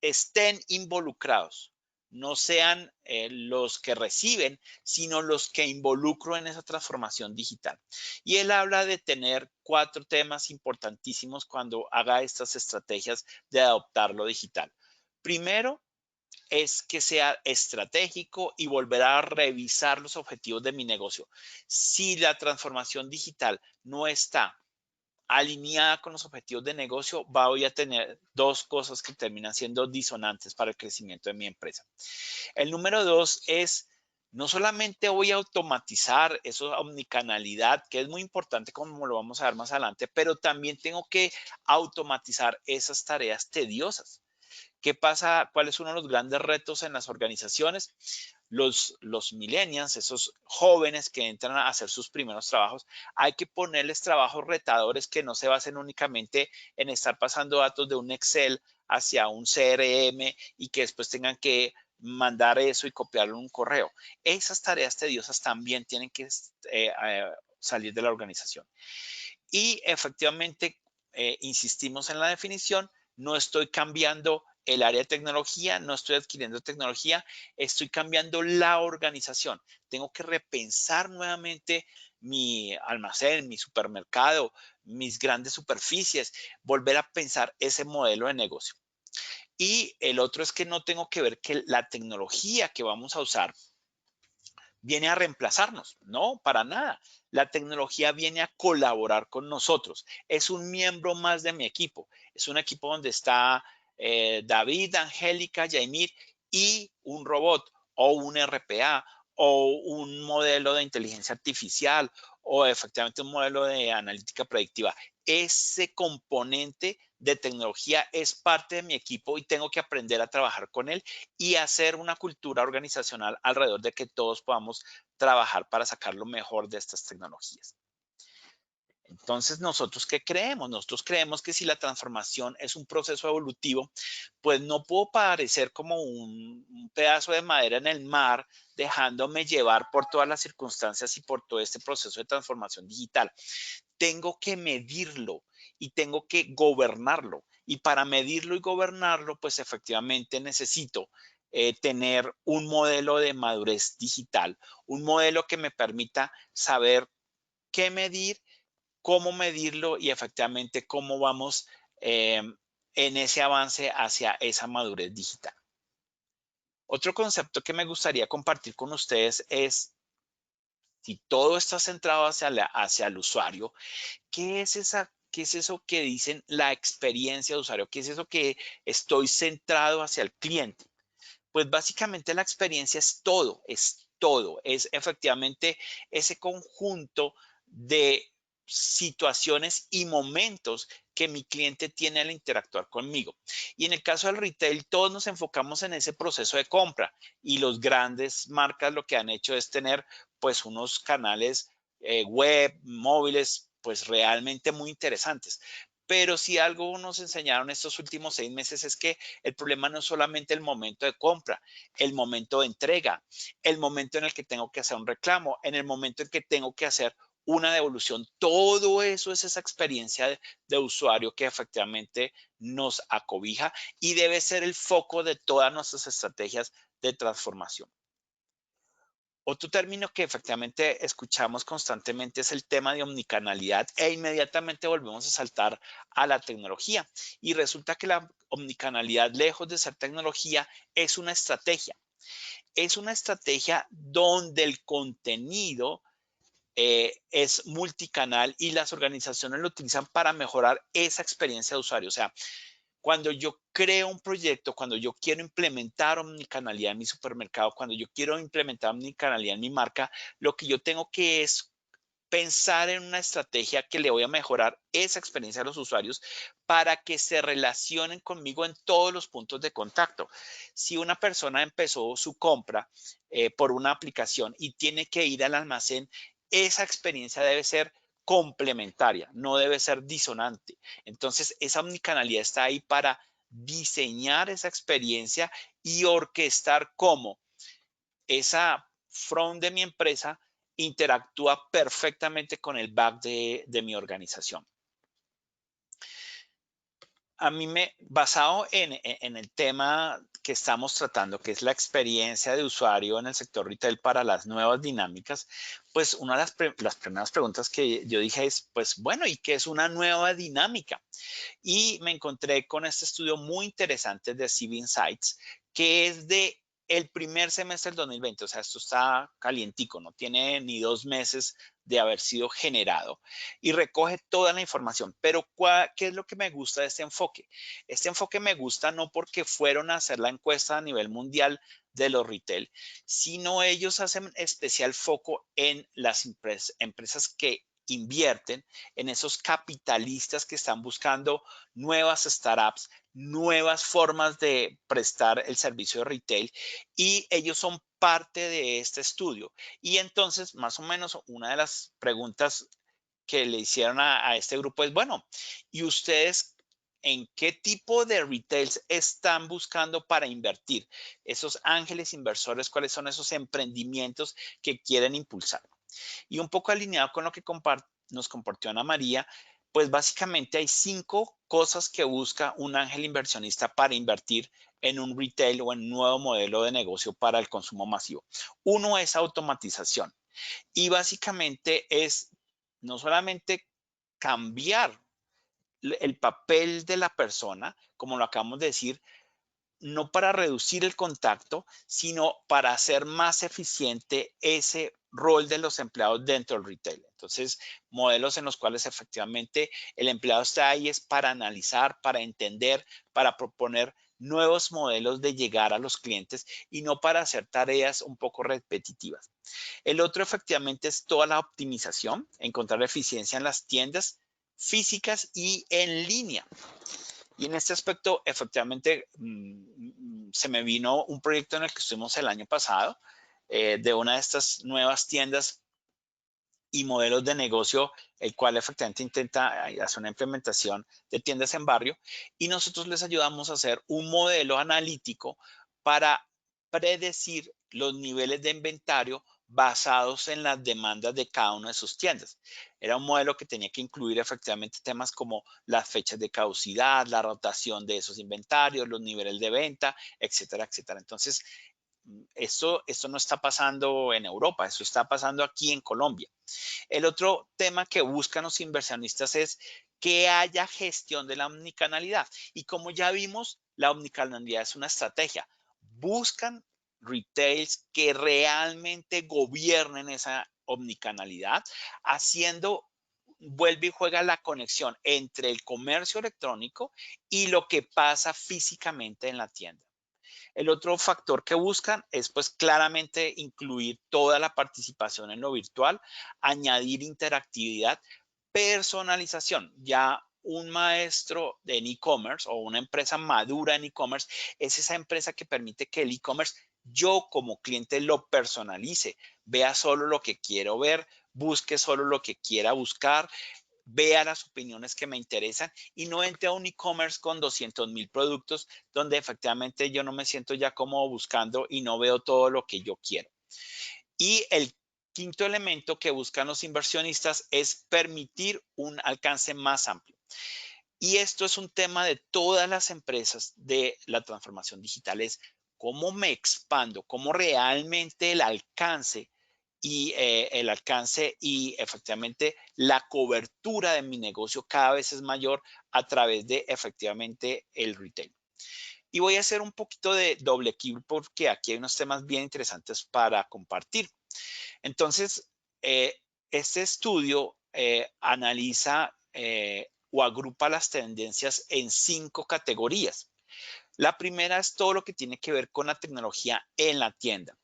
S3: estén involucrados, no sean los que reciben, sino los que involucro en esa transformación digital. Y él habla de tener 4 temas importantísimos cuando haga estas estrategias de adoptar lo digital. Primero, es que sea estratégico y volver a revisar los objetivos de mi negocio. Si la transformación digital no está alineada con los objetivos de negocio, voy a tener dos cosas que terminan siendo disonantes para el crecimiento de mi empresa. El número 2 es, no solamente voy a automatizar esa omnicanalidad, que es muy importante como lo vamos a ver más adelante, pero también tengo que automatizar esas tareas tediosas. ¿Qué pasa? ¿Cuál es uno de los grandes retos en las organizaciones? Los millennials, esos jóvenes que entran a hacer sus primeros trabajos, hay que ponerles trabajos retadores que no se basen únicamente en estar pasando datos de un Excel hacia un CRM y que después tengan que mandar eso y copiarlo en un correo. Esas tareas tediosas también tienen que salir de la organización. Y efectivamente, insistimos en la definición, no estoy cambiando el área de tecnología, no estoy adquiriendo tecnología, estoy cambiando la organización. Tengo que repensar nuevamente mi almacén, mi supermercado, mis grandes superficies, volver a pensar ese modelo de negocio. Y el otro es que no tengo que ver que la tecnología que vamos a usar viene a reemplazarnos, no, para nada. La tecnología viene a colaborar con nosotros. Es un miembro más de mi equipo. Es un equipo donde está David, Angélica, Yaimir y un robot o un RPA o un modelo de inteligencia artificial o efectivamente un modelo de analítica predictiva. Ese componente de tecnología es parte de mi equipo y tengo que aprender a trabajar con él y hacer una cultura organizacional alrededor de que todos podamos trabajar para sacar lo mejor de estas tecnologías. Entonces, ¿nosotros qué creemos? Nosotros creemos que si la transformación es un proceso evolutivo, pues no puedo parecer como un pedazo de madera en el mar, dejándome llevar por todas las circunstancias y por todo este proceso de transformación digital. Tengo que medirlo y tengo que gobernarlo. Y para medirlo y gobernarlo, pues efectivamente necesito tener un modelo de madurez digital, un modelo que me permita saber qué medir, cómo medirlo y efectivamente cómo vamos en ese avance hacia esa madurez digital. Otro concepto que me gustaría compartir con ustedes es, si todo está centrado hacia el usuario, ¿qué es eso que dicen la experiencia de usuario? ¿Qué es eso que estoy centrado hacia el cliente? Pues básicamente la experiencia es todo, es efectivamente ese conjunto de situaciones y momentos que mi cliente tiene al interactuar conmigo. Y en el caso del retail, todos nos enfocamos en ese proceso de compra y los grandes marcas lo que han hecho es tener pues unos canales web, móviles, pues realmente muy interesantes. Pero si algo nos enseñaron estos últimos 6 meses es que el problema no es solamente el momento de compra, el momento de entrega, el momento en el que tengo que hacer un reclamo, en el momento en que tengo que hacer una devolución. Todo eso es esa experiencia de usuario que efectivamente nos acobija y debe ser el foco de todas nuestras estrategias de transformación. Otro término que efectivamente escuchamos constantemente es el tema de omnicanalidad e inmediatamente volvemos a saltar a la tecnología. Y resulta que la omnicanalidad, lejos de ser tecnología, es una estrategia. Es una estrategia donde el contenido es multicanal y las organizaciones lo utilizan para mejorar esa experiencia de usuario. O sea, cuando yo creo un proyecto, cuando yo quiero implementar omnicanalidad en mi supermercado, cuando yo quiero implementar omnicanalidad en mi marca, lo que yo tengo que es pensar en una estrategia que le voy a mejorar esa experiencia a los usuarios para que se relacionen conmigo en todos los puntos de contacto. Si una persona empezó su compra por una aplicación y tiene que ir al almacén, esa experiencia debe ser complementaria, no debe ser disonante. Entonces, esa omnicanalidad está ahí para diseñar esa experiencia y orquestar cómo esa front de mi empresa interactúa perfectamente con el back de mi organización. A mí basado en el tema que estamos tratando, que es la experiencia de usuario en el sector retail para las nuevas dinámicas, pues una de las primeras preguntas que yo dije es, pues bueno, ¿y qué es una nueva dinámica? Y me encontré con este estudio muy interesante de CB Insights, que es de el primer semestre del 2020, o sea, esto está calientico, no tiene ni 2 meses de haber sido generado y recoge toda la información. Pero, ¿qué es lo que me gusta de este enfoque? Este enfoque me gusta no porque fueron a hacer la encuesta a nivel mundial de los retail, sino ellos hacen especial foco en las empresas que invierten, en esos capitalistas que están buscando nuevas startups, nuevas formas de prestar el servicio de retail y ellos son parte de este estudio. Y entonces, más o menos, una de las preguntas que le hicieron a este grupo es, bueno, ¿y ustedes en qué tipo de retails están buscando para invertir? Esos ángeles inversores, ¿cuáles son esos emprendimientos que quieren impulsar? Y un poco alineado con lo que nos compartió Ana María, pues básicamente hay 5 cosas que busca un ángel inversionista para invertir en un retail o en un nuevo modelo de negocio para el consumo masivo. Uno es automatización y básicamente es no solamente cambiar el papel de la persona, como lo acabamos de decir, no para reducir el contacto, sino para hacer más eficiente ese rol de los empleados dentro del retail. Entonces, modelos en los cuales efectivamente el empleado está ahí es para analizar, para entender, para proponer nuevos modelos de llegar a los clientes y no para hacer tareas un poco repetitivas. El otro efectivamente es toda la optimización, encontrar eficiencia en las tiendas físicas y en línea. Y en este aspecto, efectivamente, se me vino un proyecto en el que estuvimos el año pasado de una de estas nuevas tiendas y modelos de negocio, el cual efectivamente intenta hacer una implementación de tiendas en barrio y nosotros les ayudamos a hacer un modelo analítico para predecir los niveles de inventario basados en las demandas de cada una de sus tiendas. Era un modelo que tenía que incluir efectivamente temas como las fechas de caducidad, la rotación de esos inventarios, los niveles de venta, etcétera, etcétera. Entonces, esto no está pasando en Europa, eso está pasando aquí en Colombia. El otro tema que buscan los inversionistas es que haya gestión de la omnicanalidad. Y como ya vimos, la omnicanalidad es una estrategia. Buscan retails que realmente gobiernen esa omnicanalidad, haciendo, vuelve y juega la conexión entre el comercio electrónico y lo que pasa físicamente en la tienda. El otro factor que buscan es pues claramente incluir toda la participación en lo virtual, añadir interactividad, personalización. Ya un maestro en e-commerce o una empresa madura en e-commerce es esa empresa que permite que el e-commerce yo como cliente lo personalice, vea solo lo que quiero ver, busque solo lo que quiera buscar, vea las opiniones que me interesan y no entre a un e-commerce con 200,000 productos donde efectivamente yo no me siento ya como buscando y no veo todo lo que yo quiero. Y el quinto elemento que buscan los inversionistas es permitir un alcance más amplio. Y esto es un tema de todas las empresas de la transformación digital, es cómo me expando, cómo realmente el alcance y efectivamente la cobertura de mi negocio cada vez es mayor a través de efectivamente el retail. Y voy a hacer un poquito de doble clic porque aquí hay unos temas bien interesantes para compartir. Entonces, este estudio analiza o agrupa las tendencias en 5 categorías. La primera es todo lo que tiene que ver con la tecnología en la tienda.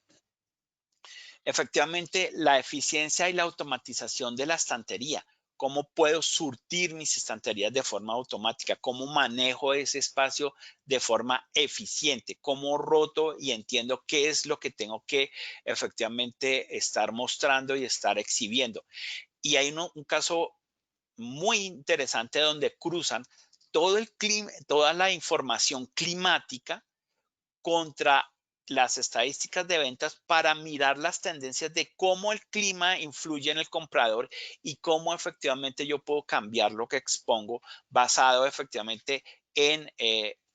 S3: Efectivamente, la eficiencia y la automatización de la estantería. ¿Cómo puedo surtir mis estanterías de forma automática? ¿Cómo manejo ese espacio de forma eficiente? ¿Cómo roto y entiendo qué es lo que tengo que efectivamente estar mostrando y estar exhibiendo? Y hay un caso muy interesante donde cruzan todo el clima, toda la información climática contra las estadísticas de ventas para mirar las tendencias de cómo el clima influye en el comprador y cómo efectivamente yo puedo cambiar lo que expongo basado efectivamente en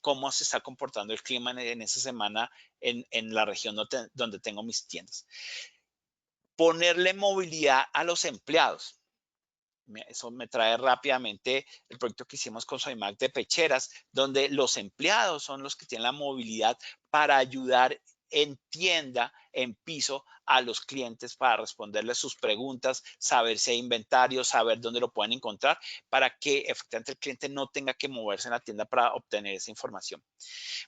S3: cómo se está comportando el clima en esa semana en la región donde tengo mis tiendas. Ponerle movilidad a los empleados. Eso me trae rápidamente el proyecto que hicimos con Soymac de Pecheras, donde los empleados son los que tienen la movilidad para ayudar en tienda, en piso, a los clientes para responderles sus preguntas, saber si hay inventario, saber dónde lo pueden encontrar, para que efectivamente el cliente no tenga que moverse en la tienda para obtener esa información.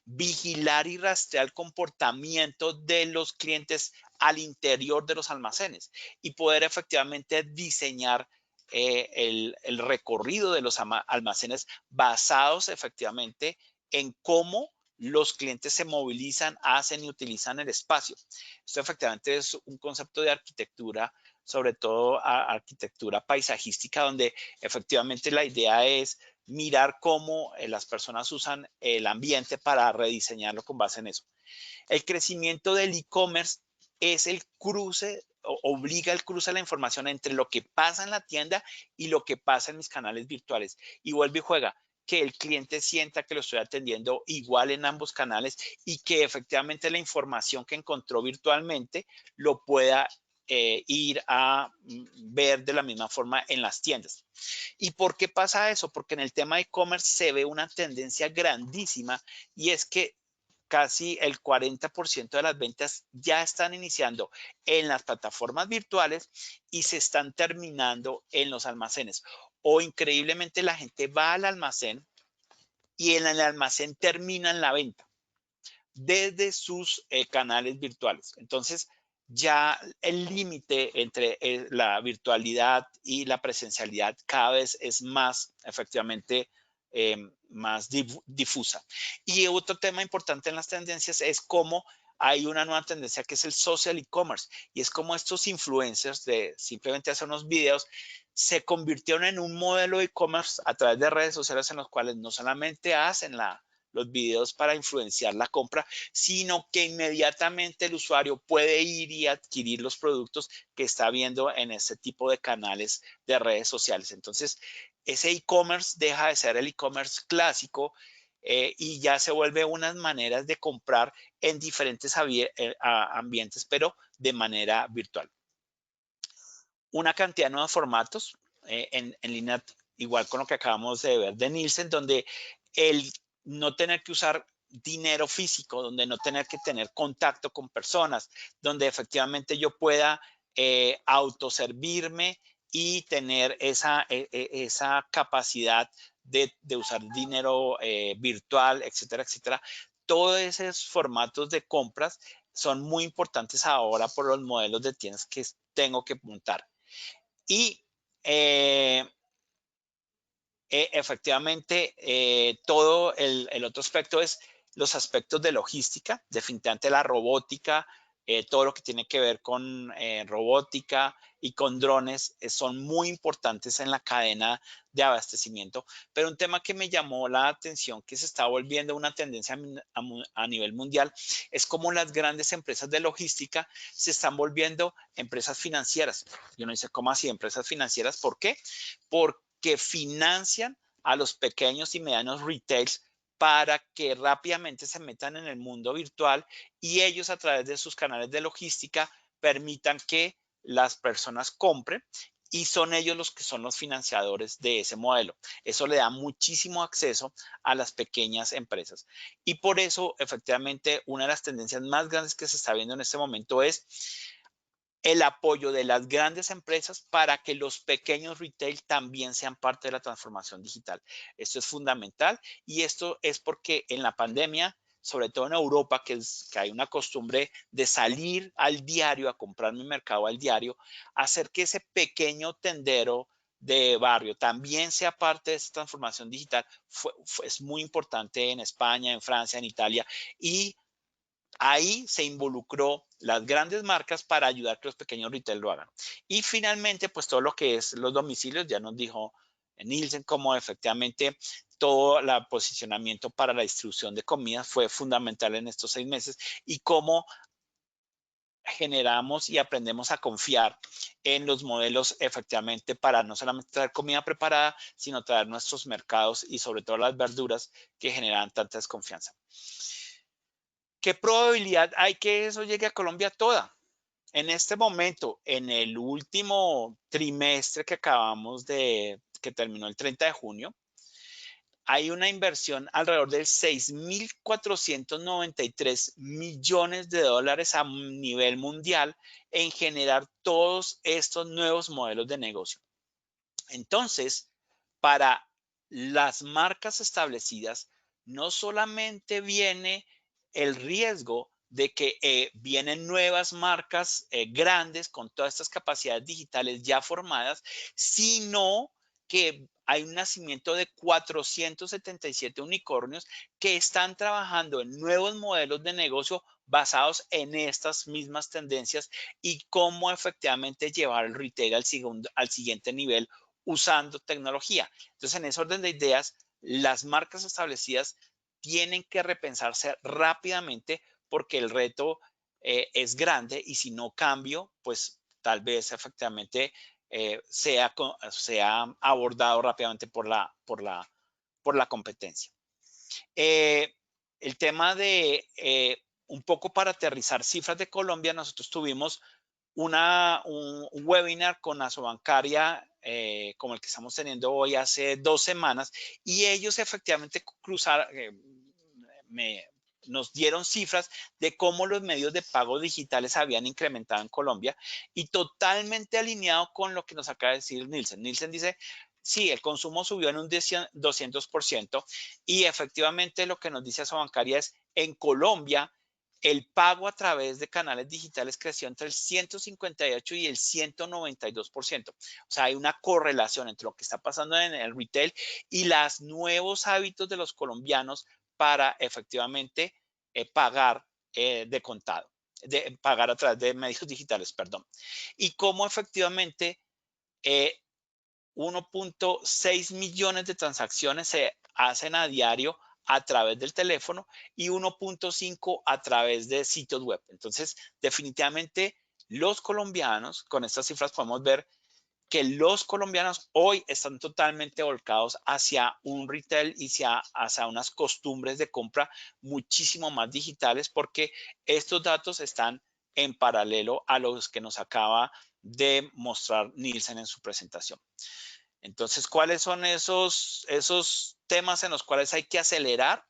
S3: Vigilar y rastrear el comportamiento de los clientes al interior de los almacenes y poder efectivamente diseñar el recorrido de los almacenes basados efectivamente en cómo los clientes se movilizan, hacen y utilizan el espacio. Esto efectivamente es un concepto de arquitectura, sobre todo arquitectura paisajística, donde efectivamente la idea es mirar cómo las personas usan el ambiente para rediseñarlo con base en eso. El crecimiento del e-commerce es el cruce, obliga el cruce de la información entre lo que pasa en la tienda y lo que pasa en mis canales virtuales. Y vuelve y juega, que el cliente sienta que lo estoy atendiendo igual en ambos canales y que efectivamente la información que encontró virtualmente lo pueda ir a ver de la misma forma en las tiendas. ¿Y por qué pasa eso? Porque en el tema de e-commerce se ve una tendencia grandísima y es que casi el 40% de las ventas ya están iniciando en las plataformas virtuales y se están terminando en los almacenes. O increíblemente la gente va al almacén y en el almacén terminan la venta desde sus canales virtuales. Entonces, ya el límite entre la virtualidad y la presencialidad cada vez es más efectivamente más difusa. Y otro tema importante en las tendencias es cómo hay una nueva tendencia que es el social e-commerce y es como estos influencers de simplemente hacer unos videos se convirtieron en un modelo de e-commerce a través de redes sociales en los cuales no solamente hacen los videos para influenciar la compra, sino que inmediatamente el usuario puede ir y adquirir los productos que está viendo en ese tipo de canales de redes sociales. Entonces, ese e-commerce deja de ser el e-commerce clásico y ya se vuelve unas maneras de comprar en diferentes ambientes, pero de manera virtual. Una cantidad de nuevos formatos en línea, igual con lo que acabamos de ver de Nielsen, donde el no tener que usar dinero físico, donde no tener que tener contacto con personas, donde efectivamente yo pueda autoservirme y tener esa capacidad de usar dinero virtual, etcétera, etcétera. Todos esos formatos de compras son muy importantes ahora por los modelos de tiendas que tengo que montar. Y efectivamente, todo el otro aspecto es los aspectos de logística, definitivamente la robótica, todo lo que tiene que ver con robótica y con drones son muy importantes en la cadena de abastecimiento. Pero un tema que me llamó la atención, que se está volviendo una tendencia a nivel mundial, es cómo las grandes empresas de logística se están volviendo empresas financieras. Y uno dice, ¿cómo así empresas financieras? ¿Por qué? Porque financian a los pequeños y medianos retails para que rápidamente se metan en el mundo virtual y ellos a través de sus canales de logística permitan que las personas compren y son ellos los que son los financiadores de ese modelo. Eso le da muchísimo acceso a las pequeñas empresas. Y por eso, efectivamente, una de las tendencias más grandes que se está viendo en este momento es el apoyo de las grandes empresas para que los pequeños retail también sean parte de la transformación digital. Esto es fundamental y esto es porque en la pandemia, sobre todo en Europa, que hay una costumbre de salir al diario a comprar mi mercado al diario, hacer que ese pequeño tendero de barrio también sea parte de esta transformación digital es muy importante en España, en Francia, en Italia, y ahí se involucró las grandes marcas para ayudar que los pequeños retail lo hagan. Y finalmente, pues todo lo que es los domicilios, ya nos dijo Nielsen cómo efectivamente todo el posicionamiento para la distribución de comida fue fundamental en estos 6 meses y cómo generamos y aprendemos a confiar en los modelos efectivamente para no solamente traer comida preparada, sino traer nuestros mercados y sobre todo las verduras que generan tanta desconfianza. ¿Qué probabilidad hay que eso llegue a Colombia toda? En este momento, en el último trimestre que que terminó el 30 de junio, hay una inversión alrededor de 6.493 millones de dólares a nivel mundial en generar todos estos nuevos modelos de negocio. Entonces, para las marcas establecidas, no solamente viene el riesgo de que vienen nuevas marcas grandes con todas estas capacidades digitales ya formadas, sino que hay un nacimiento de 477 unicornios que están trabajando en nuevos modelos de negocio basados en estas mismas tendencias y cómo efectivamente llevar el retail al siguiente nivel usando tecnología. Entonces, en ese orden de ideas, las marcas establecidas tienen que repensarse rápidamente porque el reto es grande y si no cambio, pues tal vez efectivamente sea abordado rápidamente por la competencia. El tema de un poco para aterrizar cifras de Colombia, nosotros tuvimos un webinar con Asobancaria como el que estamos teniendo hoy hace 2 semanas y ellos efectivamente nos dieron cifras de cómo los medios de pago digitales habían incrementado en Colombia y totalmente alineado con lo que nos acaba de decir Nielsen. Nielsen dice, sí, el consumo subió en un 200% y efectivamente lo que nos dice Asobancaria es, en Colombia, el pago a través de canales digitales creció entre el 158 y el 192%. O sea, hay una correlación entre lo que está pasando en el retail y los nuevos hábitos de los colombianos para efectivamente pagar de contado, pagar a través de medios digitales, perdón. Y cómo efectivamente 1.6 millones de transacciones se hacen a diario a través del teléfono y 1.5 a través de sitios web. Entonces, definitivamente los colombianos, con estas cifras podemos ver que los colombianos hoy están totalmente volcados hacia un retail y hacia unas costumbres de compra muchísimo más digitales porque estos datos están en paralelo a los que nos acaba de mostrar Nielsen en su presentación. Entonces, ¿cuáles son esos temas en los cuales hay que acelerar?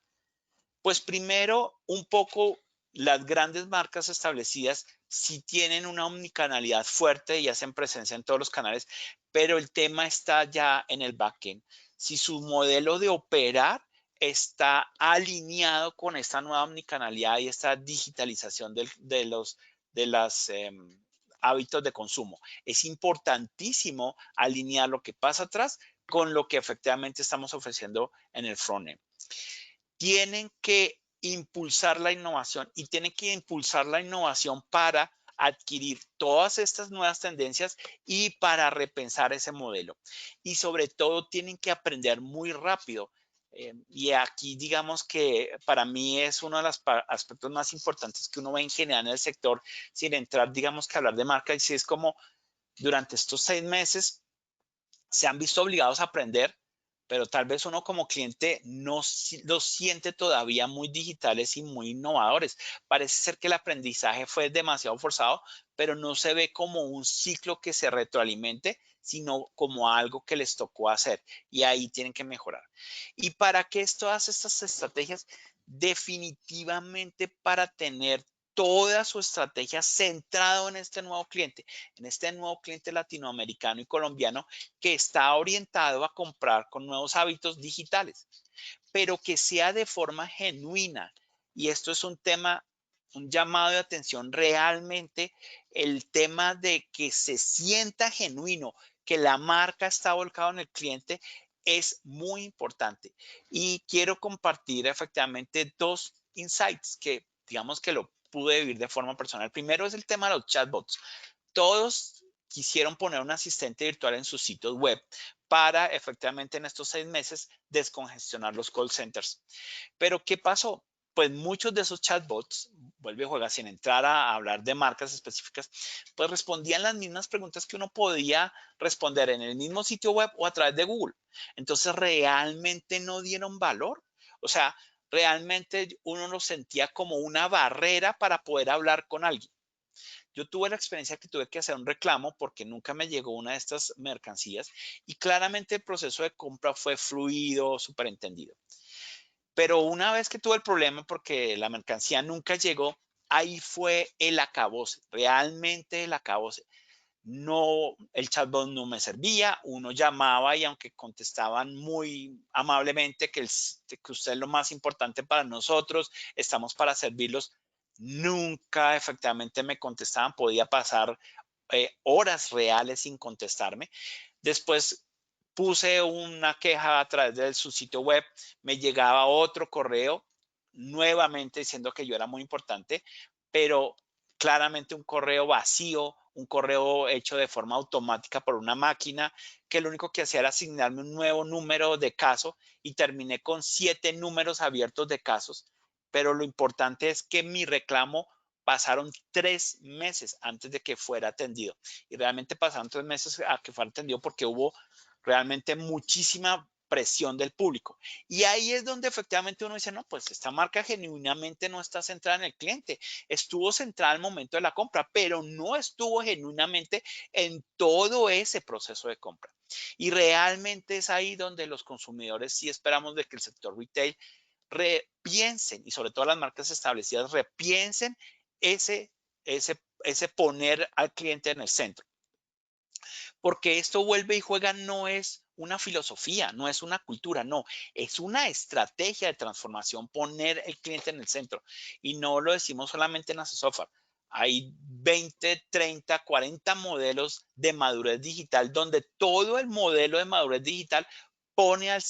S3: Pues primero, un poco las grandes marcas establecidas sí tienen una omnicanalidad fuerte y hacen presencia en todos los canales, pero el tema está ya en el backend. Si su modelo de operar está alineado con esta nueva omnicanalidad y esta digitalización de los hábitos de consumo. Es importantísimo alinear lo que pasa atrás con lo que efectivamente estamos ofreciendo en el frontend. Tienen que impulsar la innovación y tienen que impulsar la innovación para adquirir todas estas nuevas tendencias y para repensar ese modelo. Y sobre todo tienen que aprender muy rápido. Y aquí digamos que para mí es uno de los aspectos más importantes que uno ve en general en el sector, sin entrar digamos que a hablar de marca, y si es como durante estos 6 meses se han visto obligados a aprender pero tal vez uno como cliente no los siente todavía muy digitales y muy innovadores. Parece ser que el aprendizaje fue demasiado forzado, pero no se ve como un ciclo que se retroalimente, sino como algo que les tocó hacer y ahí tienen que mejorar. ¿Y para qué todas estas estrategias? Definitivamente para tener toda su estrategia centrado en este nuevo cliente latinoamericano y colombiano que está orientado a comprar con nuevos hábitos digitales, pero que sea de forma genuina. Y esto es un tema, un llamado de atención realmente, el tema de que se sienta genuino, que la marca está volcada en el cliente, es muy importante. Y quiero compartir efectivamente dos insights que digamos que lo pude vivir de forma personal. Primero es el tema de los chatbots. Todos quisieron poner un asistente virtual en sus sitios web para efectivamente en estos 6 meses descongestionar los call centers. Pero ¿qué pasó? Pues muchos de esos chatbots, vuelve y juega sin entrar a hablar de marcas específicas, pues respondían las mismas preguntas que uno podía responder en el mismo sitio web o a través de Google. Entonces realmente no dieron valor. O sea, realmente uno lo sentía como una barrera para poder hablar con alguien. Yo tuve la experiencia que tuve que hacer un reclamo porque nunca me llegó una de estas mercancías y claramente el proceso de compra fue fluido, súper entendido. Pero una vez que tuve el problema porque la mercancía nunca llegó, ahí fue el acabose, realmente el acabose. No, el chatbot no me servía, uno llamaba y aunque contestaban muy amablemente que usted es lo más importante para nosotros, estamos para servirlos, nunca efectivamente me contestaban, podía pasar horas reales sin contestarme. Después puse una queja a través de su sitio web, me llegaba otro correo nuevamente diciendo que yo era muy importante, pero claramente un correo vacío, un correo hecho de forma automática por una máquina que lo único que hacía era asignarme un nuevo número de caso y terminé con 7 números abiertos de casos. Pero lo importante es que mi reclamo pasaron 3 meses antes de que fuera atendido. Y realmente pasaron 3 meses a que fuera atendido porque hubo realmente muchísima presión del público. Y ahí es donde efectivamente uno dice, no, pues esta marca genuinamente no está centrada en el cliente. Estuvo centrada al momento de la compra, pero no estuvo genuinamente en todo ese proceso de compra. Y realmente es ahí donde los consumidores sí esperamos de que el sector retail repiensen y sobre todo las marcas establecidas repiensen ese, ese poner al cliente en el centro. Porque esto vuelve y juega no es una filosofía, no es una cultura, no, es una estrategia de transformación, poner el cliente en el centro. Y no lo decimos solamente en Asesofar. Hay 20, 30, 40 modelos de madurez digital donde todo el modelo de madurez digital pone al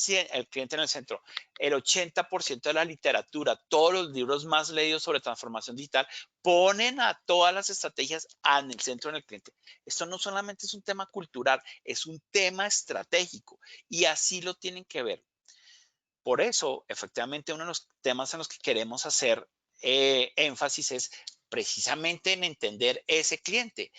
S3: cliente en el centro. El 80% de la literatura, todos los libros más leídos sobre transformación digital, ponen a todas las estrategias en el centro del cliente. Esto no solamente es un tema cultural, es un tema estratégico y así lo tienen que ver. Por eso, efectivamente, uno de los temas en los que queremos hacer énfasis es precisamente en entender ese cliente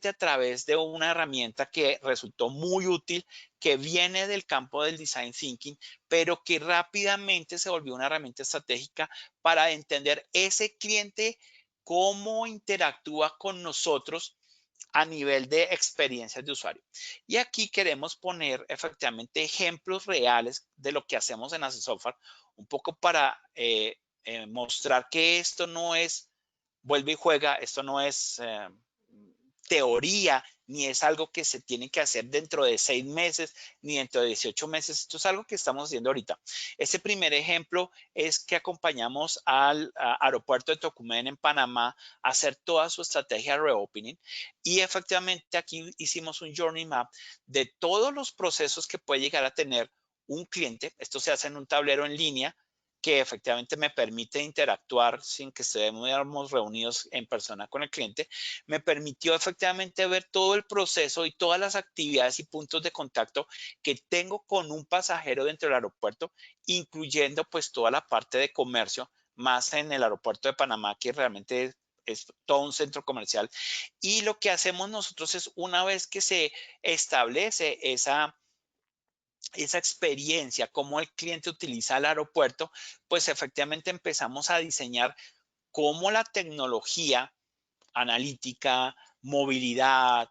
S3: a través de una herramienta que resultó muy útil, que viene del campo del design thinking, pero que rápidamente se volvió una herramienta estratégica para entender ese cliente, cómo interactúa con nosotros a nivel de experiencias de usuario. Y aquí queremos poner efectivamente ejemplos reales de lo que hacemos en Asesofar, un poco para mostrar que esto no es vuelve y juega, esto no es teoría, ni es algo que se tiene que hacer dentro de 6 meses, ni dentro de 18 meses. Esto es algo que estamos haciendo ahorita. Este primer ejemplo es que acompañamos al aeropuerto de Tocumen en Panamá a hacer toda su estrategia de reopening y efectivamente aquí hicimos un journey map de todos los procesos que puede llegar a tener un cliente. Esto se hace en un tablero en línea que efectivamente me permite interactuar sin que estemos reunidos en persona con el cliente, me permitió efectivamente ver todo el proceso y todas las actividades y puntos de contacto que tengo con un pasajero dentro del aeropuerto, incluyendo pues toda la parte de comercio, más en el aeropuerto de Panamá, que realmente es todo un centro comercial. Y lo que hacemos nosotros es una vez que se establece esa experiencia, cómo el cliente utiliza el aeropuerto, pues efectivamente empezamos a diseñar cómo la tecnología analítica, movilidad,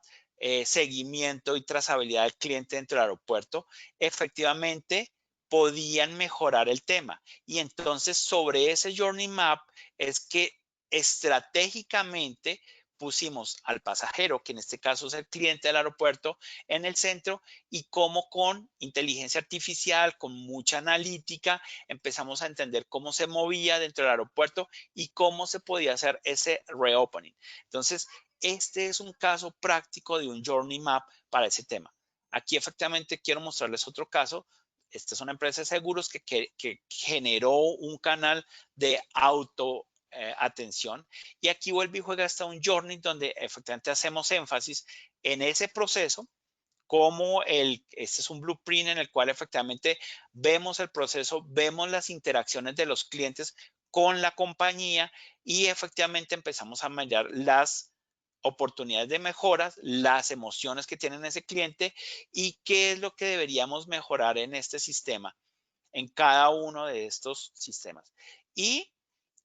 S3: seguimiento y trazabilidad del cliente dentro del aeropuerto, efectivamente podían mejorar el tema. Y entonces sobre ese Journey Map es que estratégicamente pusimos al pasajero, que en este caso es el cliente del aeropuerto, en el centro y cómo con inteligencia artificial, con mucha analítica, empezamos a entender cómo se movía dentro del aeropuerto y cómo se podía hacer ese reopening. Entonces, este es un caso práctico de un Journey Map para ese tema. Aquí efectivamente quiero mostrarles otro caso. Esta es una empresa de seguros que generó un canal de auto atención y aquí vuelve y juega hasta un journey donde efectivamente hacemos énfasis en ese proceso como este es un blueprint en el cual efectivamente vemos el proceso, vemos las interacciones de los clientes con la compañía y efectivamente empezamos a mirar las oportunidades de mejoras, las emociones que tiene ese cliente y qué es lo que deberíamos mejorar en este sistema, en cada uno de estos sistemas. ¿Y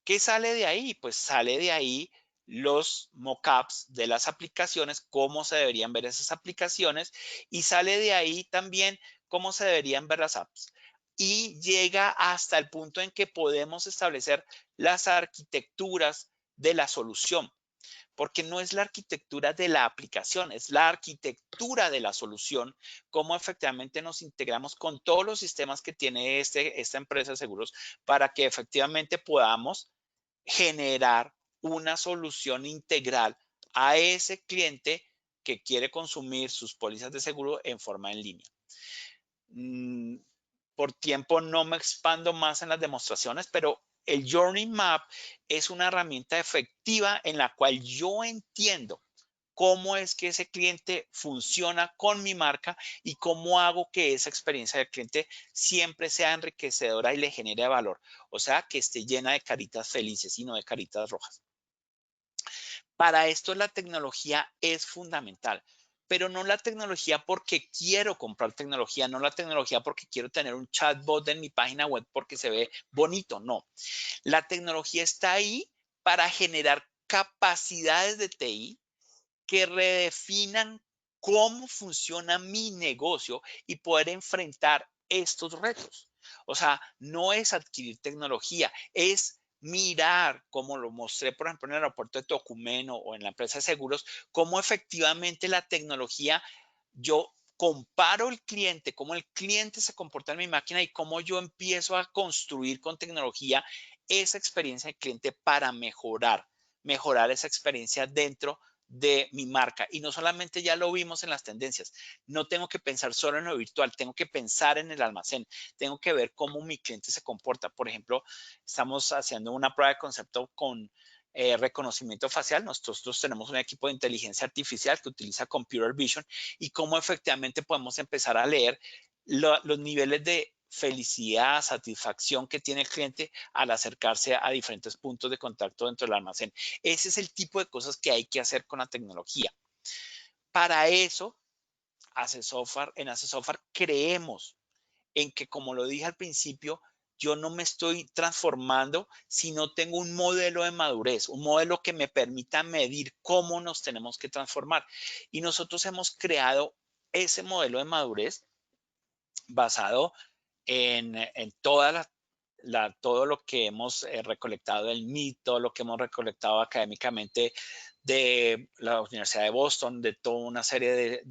S3: qué sale de ahí? Pues sale de ahí los mockups de las aplicaciones, cómo se deberían ver esas aplicaciones y sale de ahí también cómo se deberían ver las apps. Y llega hasta el punto en que podemos establecer las arquitecturas de la solución, porque no es la arquitectura de la aplicación, es la arquitectura de la solución, cómo efectivamente nos integramos con todos los sistemas que tiene esta empresa de seguros para que efectivamente podamos generar una solución integral a ese cliente que quiere consumir sus pólizas de seguro en forma en línea. Por tiempo no me expando más en las demostraciones, pero el Journey Map es una herramienta efectiva en la cual yo entiendo cómo es que ese cliente funciona con mi marca y cómo hago que esa experiencia del cliente siempre sea enriquecedora y le genere valor. O sea, que esté llena de caritas felices y no de caritas rojas. Para esto la tecnología es fundamental, pero no la tecnología porque quiero comprar tecnología, no la tecnología porque quiero tener un chatbot en mi página web porque se ve bonito, no. La tecnología está ahí para generar capacidades de TI que redefinan cómo funciona mi negocio y poder enfrentar estos retos. O sea, no es adquirir tecnología, es mirar, como lo mostré, por ejemplo, en el aeropuerto de Tocumen o en la empresa de seguros, cómo efectivamente la tecnología, yo comparo el cliente, cómo el cliente se comporta en mi máquina y cómo yo empiezo a construir con tecnología esa experiencia del cliente para mejorar esa experiencia dentro de mi marca. Y no solamente ya lo vimos en las tendencias, no tengo que pensar solo en lo virtual, tengo que pensar en el almacén, tengo que ver cómo mi cliente se comporta. Por ejemplo, estamos haciendo una prueba de concepto con reconocimiento facial. Nosotros tenemos un equipo de inteligencia artificial que utiliza computer vision y cómo efectivamente podemos empezar a leer los niveles de felicidad, satisfacción que tiene el cliente al acercarse a diferentes puntos de contacto dentro del almacén. Ese es el tipo de cosas que hay que hacer con la tecnología. Para eso, en AceSoftware creemos en que, como lo dije al principio, yo no me estoy transformando si no tengo un modelo de madurez, un modelo que me permita medir cómo nos tenemos que transformar. Y nosotros hemos creado ese modelo de madurez basado en todo lo que hemos recolectado del MIT, todo lo que hemos recolectado académicamente de la Universidad de Boston, de toda una serie de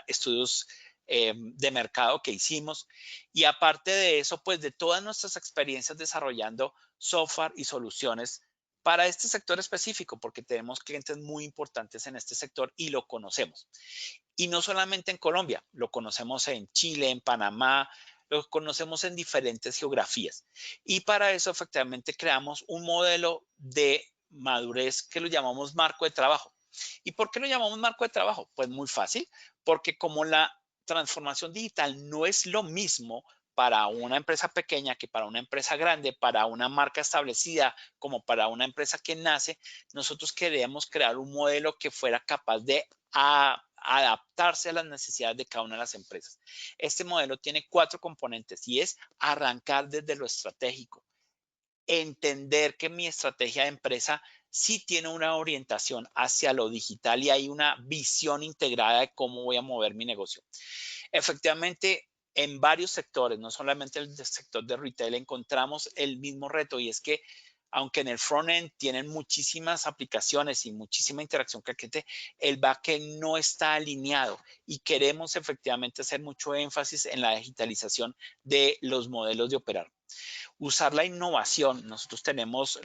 S3: estudios de mercado que hicimos. Y aparte de eso, pues de todas nuestras experiencias desarrollando software y soluciones para este sector específico, porque tenemos clientes muy importantes en este sector y lo conocemos. Y no solamente en Colombia, lo conocemos en Chile, en Panamá, lo conocemos en diferentes geografías. Y para eso efectivamente creamos un modelo de madurez que lo llamamos marco de trabajo. ¿Y por qué lo llamamos marco de trabajo? Pues muy fácil, porque como la transformación digital no es lo mismo para una empresa pequeña que para una empresa grande, para una marca establecida como para una empresa que nace, nosotros queríamos crear un modelo que fuera capaz de adaptarse a las necesidades de cada una de las empresas. Este modelo tiene 4 componentes y es arrancar desde lo estratégico, entender que mi estrategia de empresa sí tiene una orientación hacia lo digital y hay una visión integrada de cómo voy a mover mi negocio. Efectivamente, en varios sectores, no solamente el sector de retail, encontramos el mismo reto y es que aunque en el front-end tienen muchísimas aplicaciones y muchísima interacción con el cliente, el back-end no está alineado y queremos efectivamente hacer mucho énfasis en la digitalización de los modelos de operar. Usar la innovación. Nosotros tenemos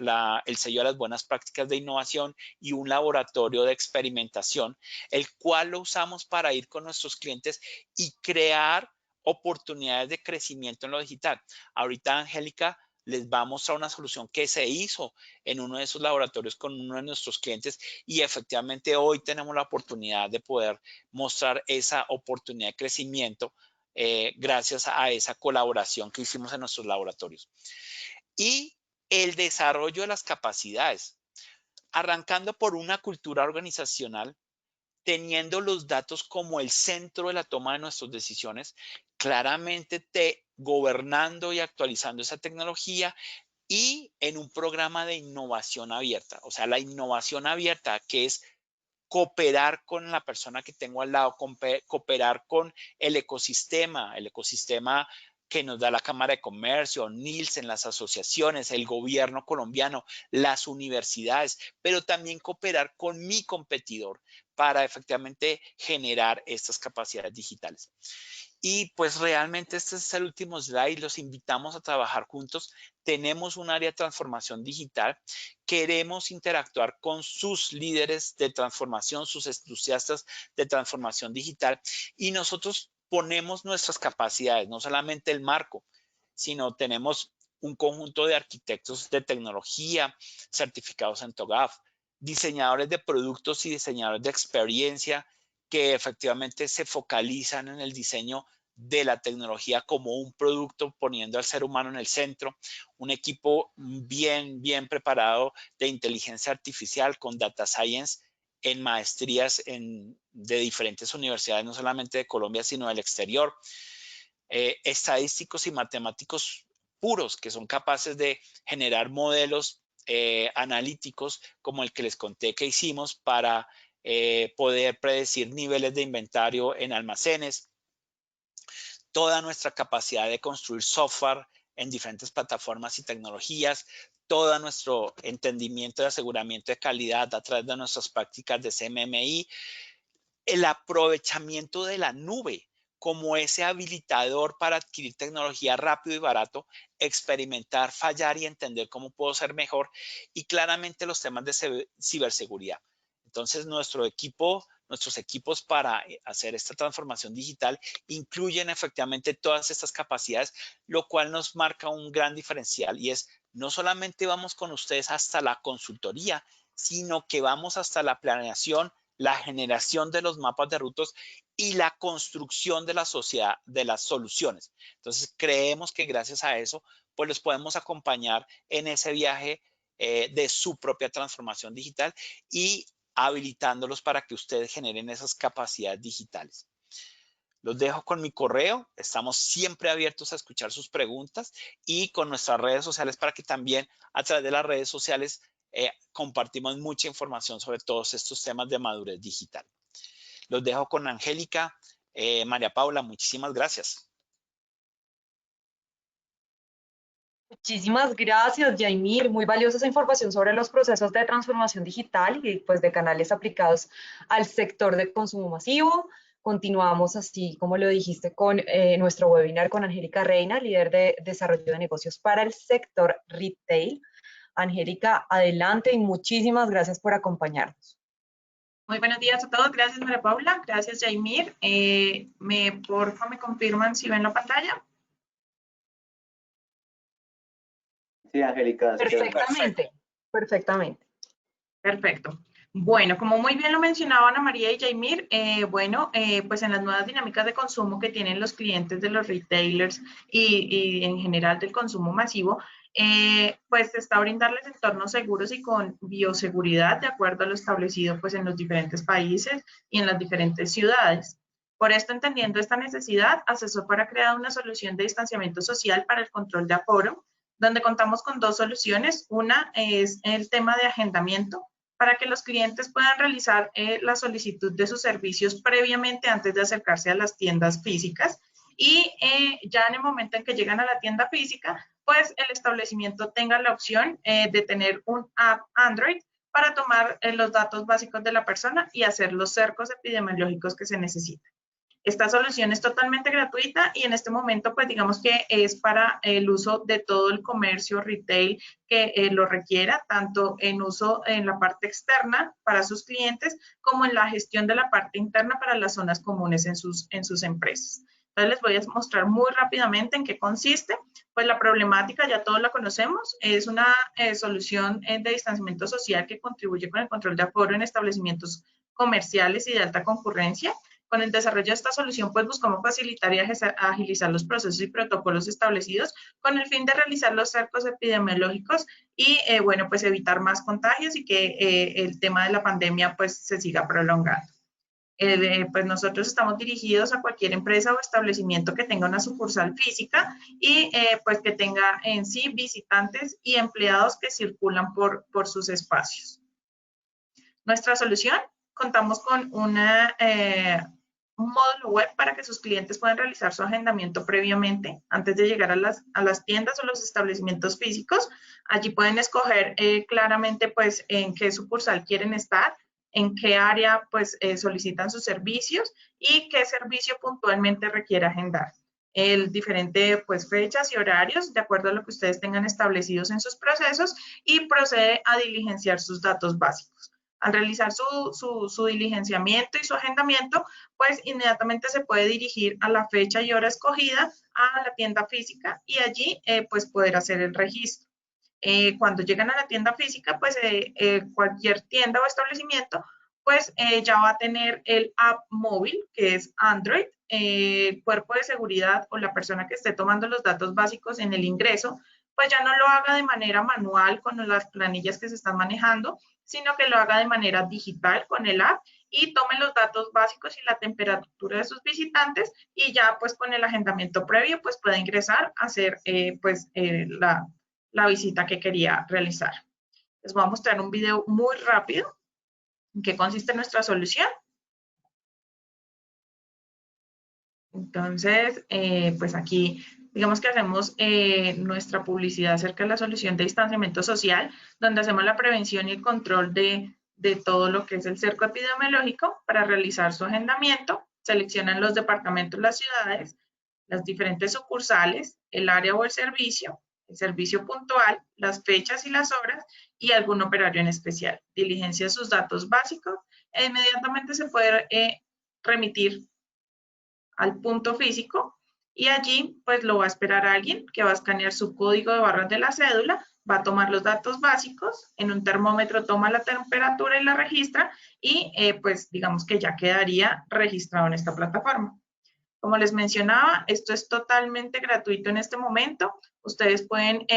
S3: el sello de las buenas prácticas de innovación y un laboratorio de experimentación, el cual lo usamos para ir con nuestros clientes y crear oportunidades de crecimiento en lo digital. Ahorita, Angélica les va a mostrar una solución que se hizo en uno de esos laboratorios con uno de nuestros clientes y efectivamente hoy tenemos la oportunidad de poder mostrar esa oportunidad de crecimiento gracias a esa colaboración que hicimos en nuestros laboratorios. Y el desarrollo de las capacidades, arrancando por una cultura organizacional, teniendo los datos como el centro de la toma de nuestras decisiones, claramente gobernando y actualizando esa tecnología y en un programa de innovación abierta. O sea, la innovación abierta, que es cooperar con la persona que tengo al lado, cooperar con el ecosistema que nos da la Cámara de Comercio, Nielsen, las asociaciones, el gobierno colombiano, las universidades, pero también cooperar con mi competidor para efectivamente generar estas capacidades digitales. Y pues realmente este es el último slide, los invitamos a trabajar juntos. Tenemos un área de transformación digital, queremos interactuar con sus líderes de transformación, sus entusiastas de transformación digital y nosotros ponemos nuestras capacidades, no solamente el marco, sino tenemos un conjunto de arquitectos de tecnología certificados en TOGAF, diseñadores de productos y diseñadores de experiencia que efectivamente se focalizan en el diseño de la tecnología como un producto, poniendo al ser humano en el centro, un equipo bien preparado de inteligencia artificial con data science en maestrías de diferentes universidades, no solamente de Colombia, sino del exterior, estadísticos y matemáticos puros que son capaces de generar modelos analíticos como el que les conté que hicimos para poder predecir niveles de inventario en almacenes, toda nuestra capacidad de construir software en diferentes plataformas y tecnologías, todo nuestro entendimiento de aseguramiento de calidad a través de nuestras prácticas de CMMI, el aprovechamiento de la nube como ese habilitador para adquirir tecnología rápido y barato, experimentar, fallar y entender cómo puedo ser mejor y claramente los temas de ciberseguridad. Entonces, nuestros equipos para hacer esta transformación digital incluyen efectivamente todas estas capacidades, lo cual nos marca un gran diferencial y es no solamente vamos con ustedes hasta la consultoría, sino que vamos hasta la planeación, la generación de los mapas de rutas y la construcción de la sociedad, de las soluciones. Entonces, creemos que gracias a eso, pues los podemos acompañar en ese viaje de su propia transformación digital y habilitándolos para que ustedes generen esas capacidades digitales. Los dejo con mi correo. Estamos siempre abiertos a escuchar sus preguntas y con nuestras redes sociales para que también a través de las redes sociales compartimos mucha información sobre todos estos temas de madurez digital. Los dejo con Angélica. María Paula, muchísimas gracias.
S1: Muchísimas gracias, Yaimir. Muy valiosa esa información sobre los procesos de transformación digital y pues de canales aplicados al sector de consumo masivo. Continuamos así, como lo dijiste, con nuestro webinar con Angélica Reina, líder de desarrollo de negocios para el sector retail. Angélica, adelante y muchísimas gracias por acompañarnos.
S4: Muy buenos días a todos. Gracias, María Paula. Gracias, Yaimir. Porfa, me confirman si ven la pantalla.
S5: Sí, Angélica.
S1: Perfectamente, perfectamente.
S4: Perfecto. Bueno, como muy bien lo mencionaban Ana María y Yaimir, pues en las nuevas dinámicas de consumo que tienen los clientes de los retailers y en general del consumo masivo, pues está brindarles entornos seguros y con bioseguridad de acuerdo a lo establecido pues en los diferentes países y en las diferentes ciudades. Por esto, entendiendo esta necesidad, Asesor para crear una solución de distanciamiento social para el control de aforo, donde contamos con dos soluciones. Una es el tema de agendamiento, para que los clientes puedan realizar la solicitud de sus servicios previamente antes de acercarse a las tiendas físicas. Y ya en el momento en que llegan a la tienda física, pues el establecimiento tenga la opción de tener un app Android para tomar los datos básicos de la persona y hacer los cercos epidemiológicos que se necesitan. Esta solución es totalmente gratuita y en este momento, pues digamos que es para el uso de todo el comercio retail que lo requiera, tanto en uso en la parte externa para sus clientes, como en la gestión de la parte interna para las zonas comunes en sus empresas. Entonces les voy a mostrar muy rápidamente en qué consiste. Pues la problemática ya todos la conocemos, es una solución de distanciamiento social que contribuye con el control de aforo en establecimientos comerciales y de alta concurrencia. Con el desarrollo de esta solución, pues buscamos facilitar y agilizar los procesos y protocolos establecidos con el fin de realizar los cercos epidemiológicos y, bueno, pues evitar más contagios y que el tema de la pandemia, pues, se siga prolongando. Pues nosotros estamos dirigidos a cualquier empresa o establecimiento que tenga una sucursal física y, pues, que tenga en sí visitantes y empleados que circulan por sus espacios. Nuestra solución, contamos con un módulo web para que sus clientes puedan realizar su agendamiento previamente antes de llegar a las tiendas o los establecimientos físicos. Allí pueden escoger claramente pues en qué sucursal quieren estar, en qué área pues solicitan sus servicios y qué servicio puntualmente requiere agendar. El diferente pues fechas y horarios de acuerdo a lo que ustedes tengan establecidos en sus procesos y procede a diligenciar sus datos básicos. Al realizar su diligenciamiento y su agendamiento, pues inmediatamente se puede dirigir a la fecha y hora escogida a la tienda física y allí pues poder hacer el registro. Cuando llegan a la tienda física, pues cualquier tienda o establecimiento, pues ya va a tener el app móvil, que es Android. El cuerpo de seguridad o la persona que esté tomando los datos básicos en el ingreso, pues ya no lo haga de manera manual con las planillas que se están manejando, sino que lo haga de manera digital con el app y tome los datos básicos y la temperatura de sus visitantes y ya pues con el agendamiento previo pues pueda ingresar a hacer la visita que quería realizar. Les voy a mostrar un video muy rápido en qué consiste nuestra solución. Entonces, pues aquí, digamos que hacemos nuestra publicidad acerca de la solución de distanciamiento social, donde hacemos la prevención y el control de todo lo que es el cerco epidemiológico para realizar su agendamiento. Seleccionan los departamentos, las ciudades, las diferentes sucursales, el área o el servicio puntual, las fechas y las horas y algún operario en especial. Diligencia sus datos básicos e inmediatamente se puede remitir al punto físico y allí pues lo va a esperar alguien que va a escanear su código de barras de la cédula, va a tomar los datos básicos, en un termómetro toma la temperatura y la registra y pues digamos que ya quedaría registrado en esta plataforma. Como les mencionaba, esto es totalmente gratuito en este momento. Ustedes pueden,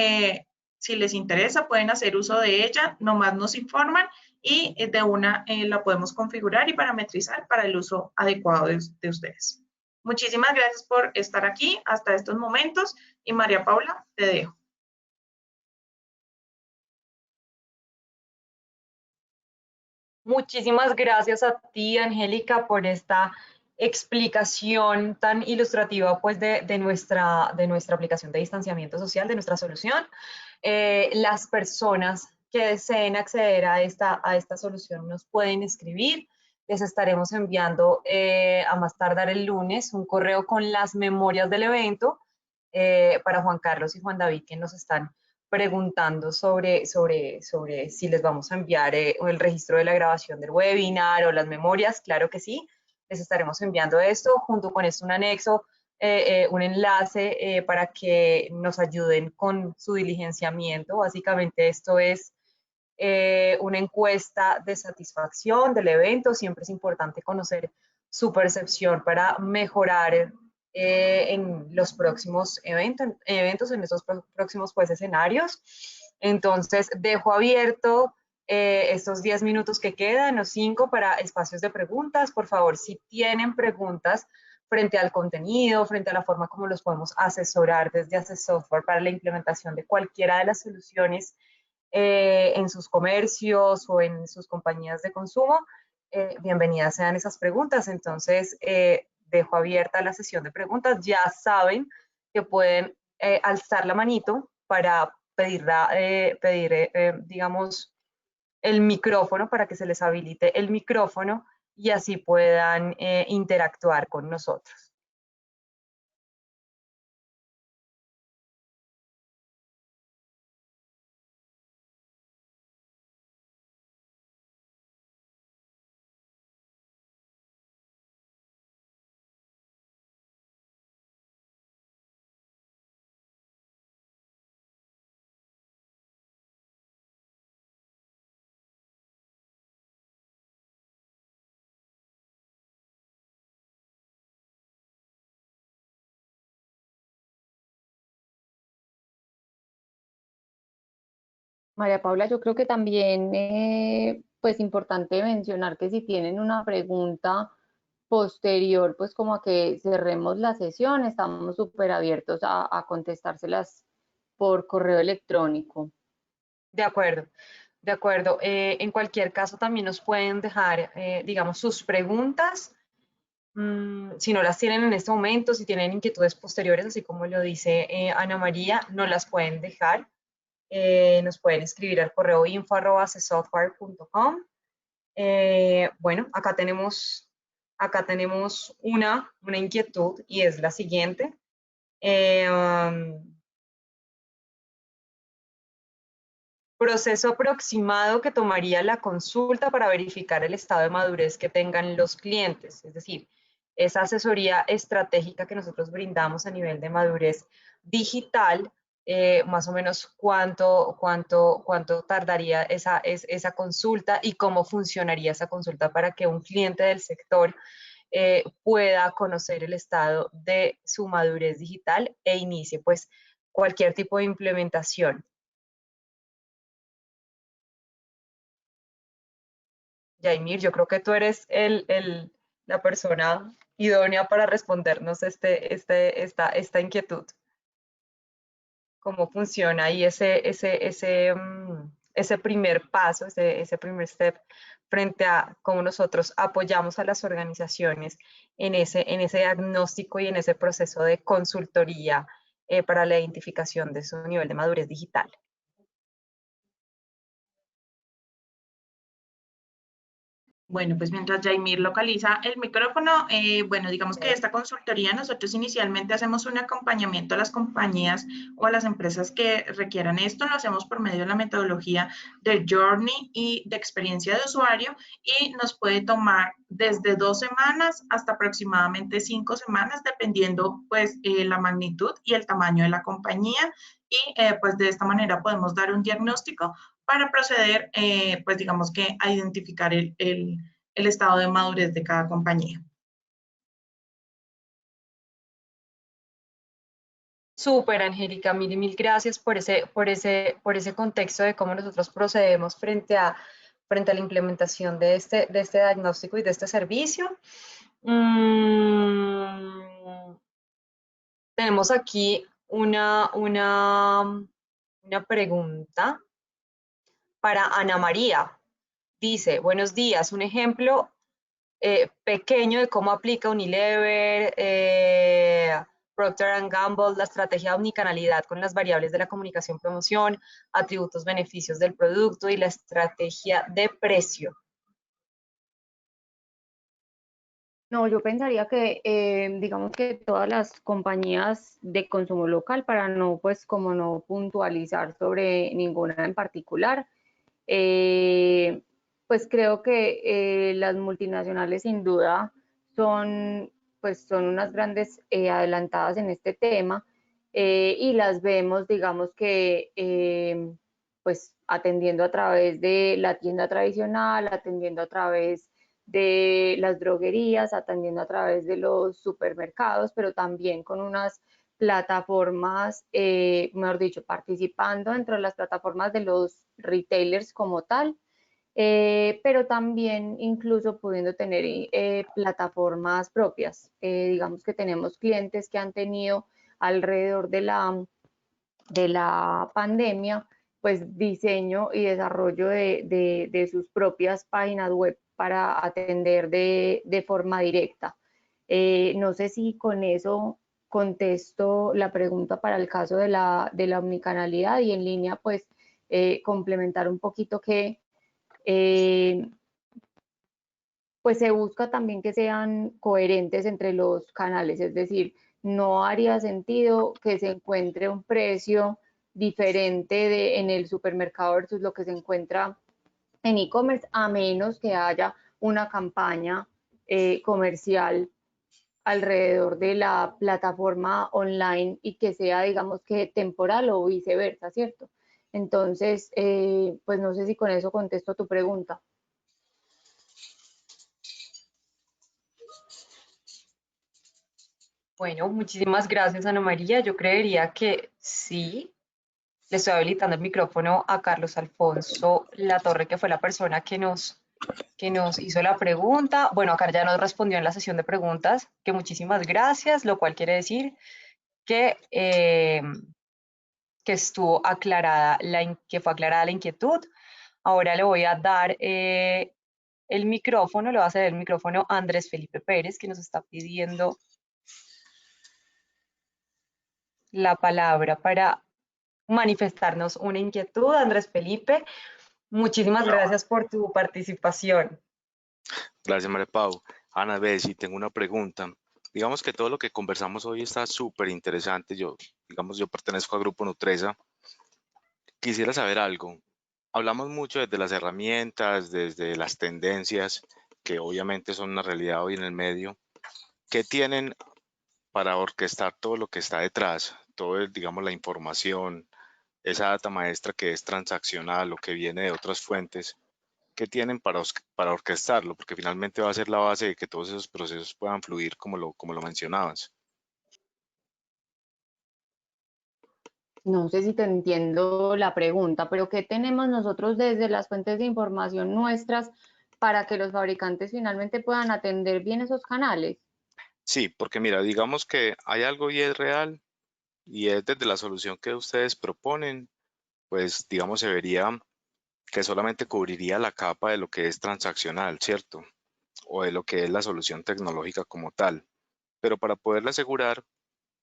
S4: si les interesa, pueden hacer uso de ella, nomás nos informan y de una la podemos configurar y parametrizar para el uso adecuado de ustedes. Muchísimas gracias por estar aquí hasta estos momentos y María Paula, te dejo.
S1: Muchísimas gracias a ti, Angélica, por esta explicación tan ilustrativa pues, de nuestra aplicación de distanciamiento social, de nuestra solución. Las personas que deseen acceder a esta solución nos pueden escribir. Les estaremos enviando a más tardar el lunes un correo con las memorias del evento para Juan Carlos y Juan David, que nos están preguntando sobre si les vamos a enviar el registro de la grabación del webinar o las memorias. Claro que sí, les estaremos enviando esto, junto con esto un anexo, un enlace para que nos ayuden con su diligenciamiento. Básicamente esto es una encuesta de satisfacción del evento. Siempre es importante conocer su percepción para mejorar en los próximos eventos, en estos próximos pues, escenarios. Entonces, dejo abierto estos 10 minutos que quedan, o 5, para espacios de preguntas. Por favor, si tienen preguntas frente al contenido, frente a la forma como los podemos asesorar desde Access Software para la implementación de cualquiera de las soluciones en sus comercios o en sus compañías de consumo, bienvenidas sean esas preguntas. Entonces, dejo abierta la sesión de preguntas. Ya saben que pueden alzar la manito para pedir, digamos, el micrófono, para que se les habilite el micrófono y así puedan interactuar con nosotros.
S2: María Paula, yo creo que también pues importante mencionar que si tienen una pregunta posterior, pues como a que cerremos la sesión, estamos súper abiertos a contestárselas por correo electrónico.
S1: De acuerdo, de acuerdo. En cualquier caso, también nos pueden dejar, digamos, sus preguntas. Si no las tienen en este momento, si tienen inquietudes posteriores, así como lo dice Ana María, no las pueden dejar. Nos pueden escribir al correo info@accesssoftware.com. Bueno, acá tenemos una inquietud, y es la siguiente. Proceso aproximado que tomaría la consulta para verificar el estado de madurez que tengan los clientes, es decir, esa asesoría estratégica que nosotros brindamos a nivel de madurez digital, más o menos cuánto tardaría esa consulta y cómo funcionaría esa consulta para que un cliente del sector pueda conocer el estado de su madurez digital e inicie pues cualquier tipo de implementación. Yaimir, yo creo que tú eres la persona idónea para respondernos esta inquietud. ¿Cómo funciona? Y ese primer paso, ese primer step frente a cómo nosotros apoyamos a las organizaciones en ese diagnóstico y en ese proceso de consultoría para la identificación de su nivel de madurez digital.
S4: Bueno, pues mientras Jaimir localiza el micrófono, bueno, digamos que esta consultoría nosotros inicialmente hacemos un acompañamiento a las compañías o a las empresas que requieran esto, lo hacemos por medio de la metodología de Journey y de experiencia de usuario, y nos puede tomar desde 2 semanas hasta aproximadamente 5 semanas, dependiendo pues la magnitud y el tamaño de la compañía, y pues de esta manera podemos dar un diagnóstico para proceder, pues digamos que a identificar el estado de madurez de cada compañía.
S1: Súper, Angélica, mil gracias por ese contexto de cómo nosotros procedemos frente a la implementación de este diagnóstico y de este servicio. Tenemos aquí una pregunta para Ana María. Dice, buenos días, un ejemplo pequeño de cómo aplica Unilever, Procter & Gamble, la estrategia de omnicanalidad con las variables de la comunicación, promoción, atributos, beneficios del producto y la estrategia de precio.
S2: No, yo pensaría que, digamos que todas las compañías de consumo local, para no, pues, como no puntualizar sobre ninguna en particular, pues creo que las multinacionales sin duda pues son unas grandes adelantadas en este tema, y las vemos, digamos que, pues atendiendo a través de la tienda tradicional, atendiendo a través de las droguerías, atendiendo a través de los supermercados, pero también con unas plataformas, mejor dicho, participando dentro de las plataformas de los retailers como tal, pero también incluso pudiendo tener plataformas propias. Digamos que tenemos clientes que han tenido alrededor de la pandemia, pues diseño y desarrollo de sus propias páginas web para atender de forma directa. No sé si con eso contesto la pregunta para el caso de la omnicanalidad, y en línea pues complementar un poquito que pues se busca también que sean coherentes entre los canales, es decir, no haría sentido que se encuentre un precio diferente en el supermercado versus lo que se encuentra en e-commerce, a menos que haya una campaña comercial alrededor de la plataforma online y que sea, digamos que temporal o viceversa, ¿cierto? Entonces, pues no sé si con eso contesto tu pregunta.
S1: Bueno, muchísimas gracias, Ana María. Yo creería que sí. Le estoy habilitando el micrófono a Carlos Alfonso Latorre, que fue la persona que nos hizo la pregunta. Bueno, acá ya nos respondió en la sesión de preguntas, que muchísimas gracias, lo cual quiere decir que estuvo aclarada que fue aclarada la inquietud. Ahora le voy a dar el micrófono, le voy a hacer el micrófono a Andrés Felipe Pérez, que nos está pidiendo la palabra para manifestarnos una inquietud. Andrés Felipe, muchísimas gracias por tu participación.
S6: Gracias, María Pau. Ana, ve, si tengo una pregunta. Digamos que todo lo que conversamos hoy está súper interesante. Yo pertenezco al Grupo Nutresa. Quisiera saber algo. Hablamos mucho desde las herramientas, desde las tendencias, que obviamente son una realidad hoy en el medio. ¿Qué tienen para orquestar todo lo que está detrás? Todo, digamos, la información, esa data maestra que es transaccional o que viene de otras fuentes. ¿Qué tienen para orquestarlo? Porque finalmente va a ser la base de que todos esos procesos puedan fluir como lo mencionabas.
S2: No sé si te entiendo la pregunta, pero ¿qué tenemos nosotros desde las fuentes de información nuestras para que los fabricantes finalmente puedan atender bien esos canales?
S6: Sí, porque mira, digamos que hay algo y es real y es desde la solución que ustedes proponen, pues digamos se vería que solamente cubriría la capa de lo que es transaccional, ¿cierto? O de lo que es la solución tecnológica como tal. Pero para poderle asegurar,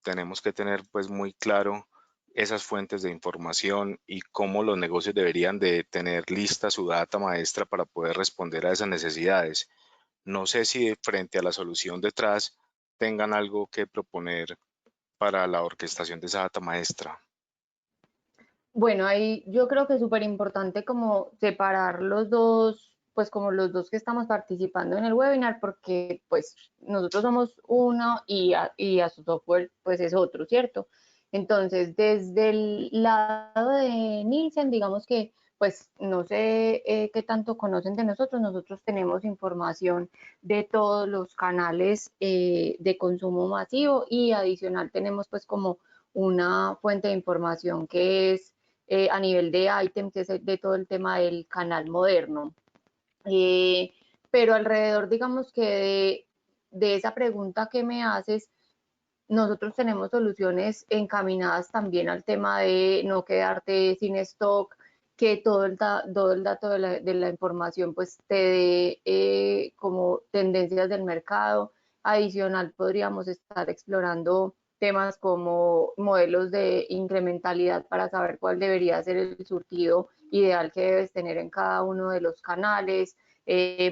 S6: tenemos que tener pues muy claro esas fuentes de información y cómo los negocios deberían de tener lista su data maestra para poder responder a esas necesidades. No sé si frente a la solución detrás tengan algo que proponer para la orquestación de esa data maestra.
S2: Bueno, ahí yo creo que es súper importante como separar los dos, pues como los dos que estamos participando en el webinar, porque pues nosotros somos uno y a su software pues es otro, ¿cierto? Entonces, desde el lado de Nielsen, digamos que pues no sé qué tanto conocen de nosotros, nosotros tenemos información de todos los canales de consumo masivo, y adicional tenemos pues como una fuente de información que es a nivel de item, que es de todo el tema del canal moderno. Eh, pero alrededor, digamos que de esa pregunta que me haces, nosotros tenemos soluciones encaminadas también al tema de no quedarte sin stock, que todo el dato de la información pues te dé como tendencias del mercado. Adicional, podríamos estar explorando temas como modelos de incrementalidad para saber cuál debería ser el surtido ideal que debes tener en cada uno de los canales,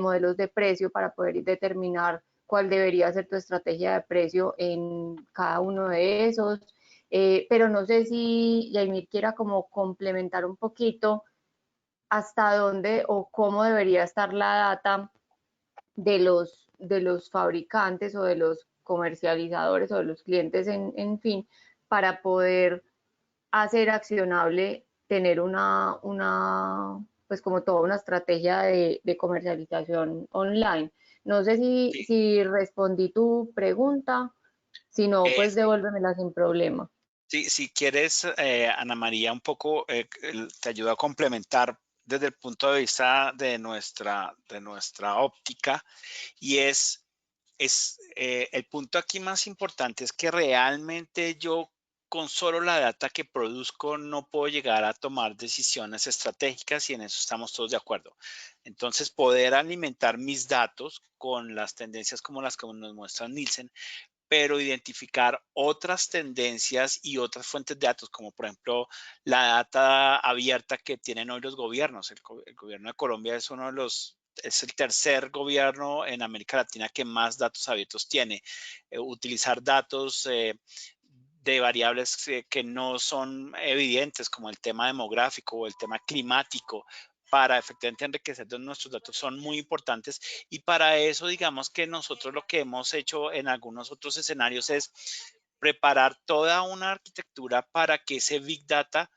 S2: modelos de precio para poder determinar cuál debería ser tu estrategia de precio en cada uno de esos. Pero no sé si Yaimir quiera como complementar un poquito hasta dónde o cómo debería estar la data de los fabricantes o de los comercializadores o de los clientes, en fin, para poder hacer accionable tener pues como toda una estrategia de comercialización online. No sé
S3: Sí.
S2: si respondí tu pregunta, si no, pues
S3: Sí.
S2: devuélvemela sin problema.
S3: Sí, si quieres, Ana María, un poco te ayudo a complementar desde el punto de vista de nuestra óptica, y el punto aquí más importante es que realmente yo con solo la data que produzco no puedo llegar a tomar decisiones estratégicas, y en eso estamos todos de acuerdo. Entonces, poder alimentar mis datos con las tendencias como las que nos muestra Nielsen, pero identificar otras tendencias y otras fuentes de datos, como por ejemplo la data abierta que tienen hoy los gobiernos. El gobierno de Colombia es es el tercer gobierno en América Latina que más datos abiertos tiene. Utilizar datos de variables que no son evidentes, como el tema demográfico o el tema climático, para efectivamente enriquecer de nuestros datos, son muy importantes. Y para eso, digamos que nosotros lo que hemos hecho en algunos otros escenarios es preparar toda una arquitectura para que ese Big Data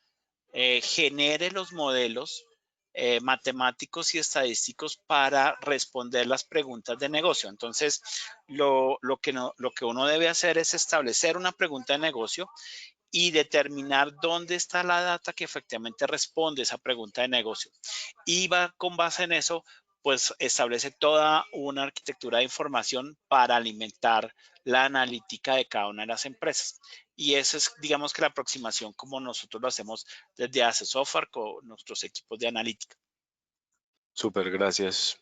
S3: genere los modelos matemáticos y estadísticos para responder las preguntas de negocio. Entonces, lo que uno debe hacer es establecer una pregunta de negocio y determinar dónde está la data que efectivamente responde esa pregunta de negocio. Y con base en eso, pues establece toda una arquitectura de información para alimentar la analítica de cada una de las empresas. Y esa es, digamos, que la aproximación como nosotros lo hacemos desde ACE Software con nuestros equipos de analítica.
S6: Súper, gracias.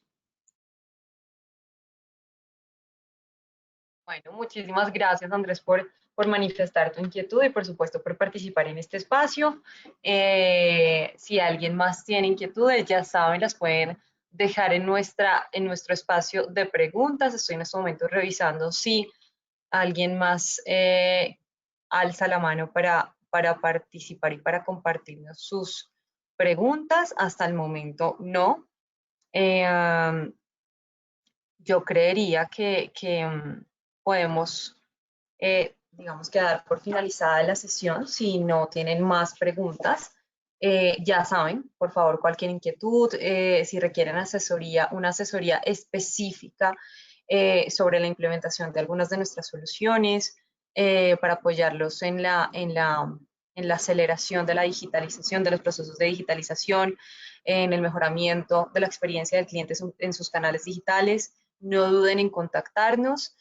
S1: Bueno, muchísimas gracias, Andrés, por manifestar tu inquietud y, por supuesto, por participar en este espacio. Si alguien más tiene inquietudes, ya saben, las pueden dejar en nuestro espacio de preguntas. Estoy en este momento revisando si alguien más alza la mano para participar y para compartirnos sus preguntas. Hasta el momento, no. Yo creería que podemos, digamos, que dar por finalizada la sesión. Si no tienen más preguntas, ya saben, por favor, cualquier inquietud, si requieren una asesoría específica sobre la implementación de algunas de nuestras soluciones, para apoyarlos en la aceleración de la digitalización, de los procesos de digitalización, en el mejoramiento de la experiencia del cliente en sus canales digitales. No duden en contactarnos.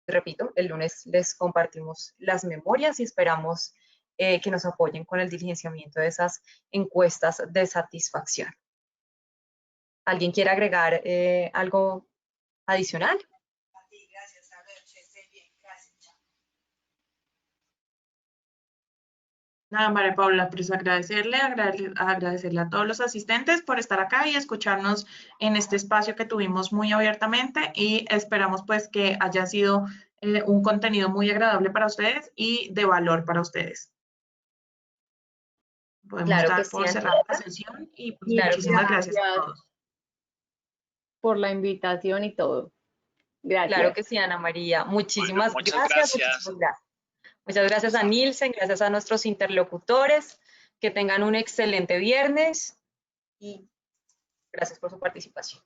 S1: Repito, el lunes les compartimos las memorias y esperamos que nos apoyen con el diligenciamiento de esas encuestas de satisfacción. ¿Alguien quiere agregar algo adicional?
S4: Nada, María Paula, pues agradecerle a todos los asistentes por estar acá y escucharnos en este espacio que tuvimos muy abiertamente, y esperamos pues que haya sido un contenido muy agradable para ustedes y de valor para ustedes. Podemos
S1: Claro que
S4: dar
S1: sí,
S4: por cerrada la sesión y pues
S1: Claro que
S4: muchísimas gracias a
S2: Gracias
S4: todos.
S2: por la invitación y todo.
S1: Claro
S2: Gracias.
S1: que sí, Ana María.
S3: Bueno,
S1: Muchísimas
S3: muchas
S1: gracias,
S3: gracias.
S1: muchísimas gracias. Muchas gracias a Nielsen, gracias a nuestros interlocutores. Que tengan un excelente viernes y gracias por su participación.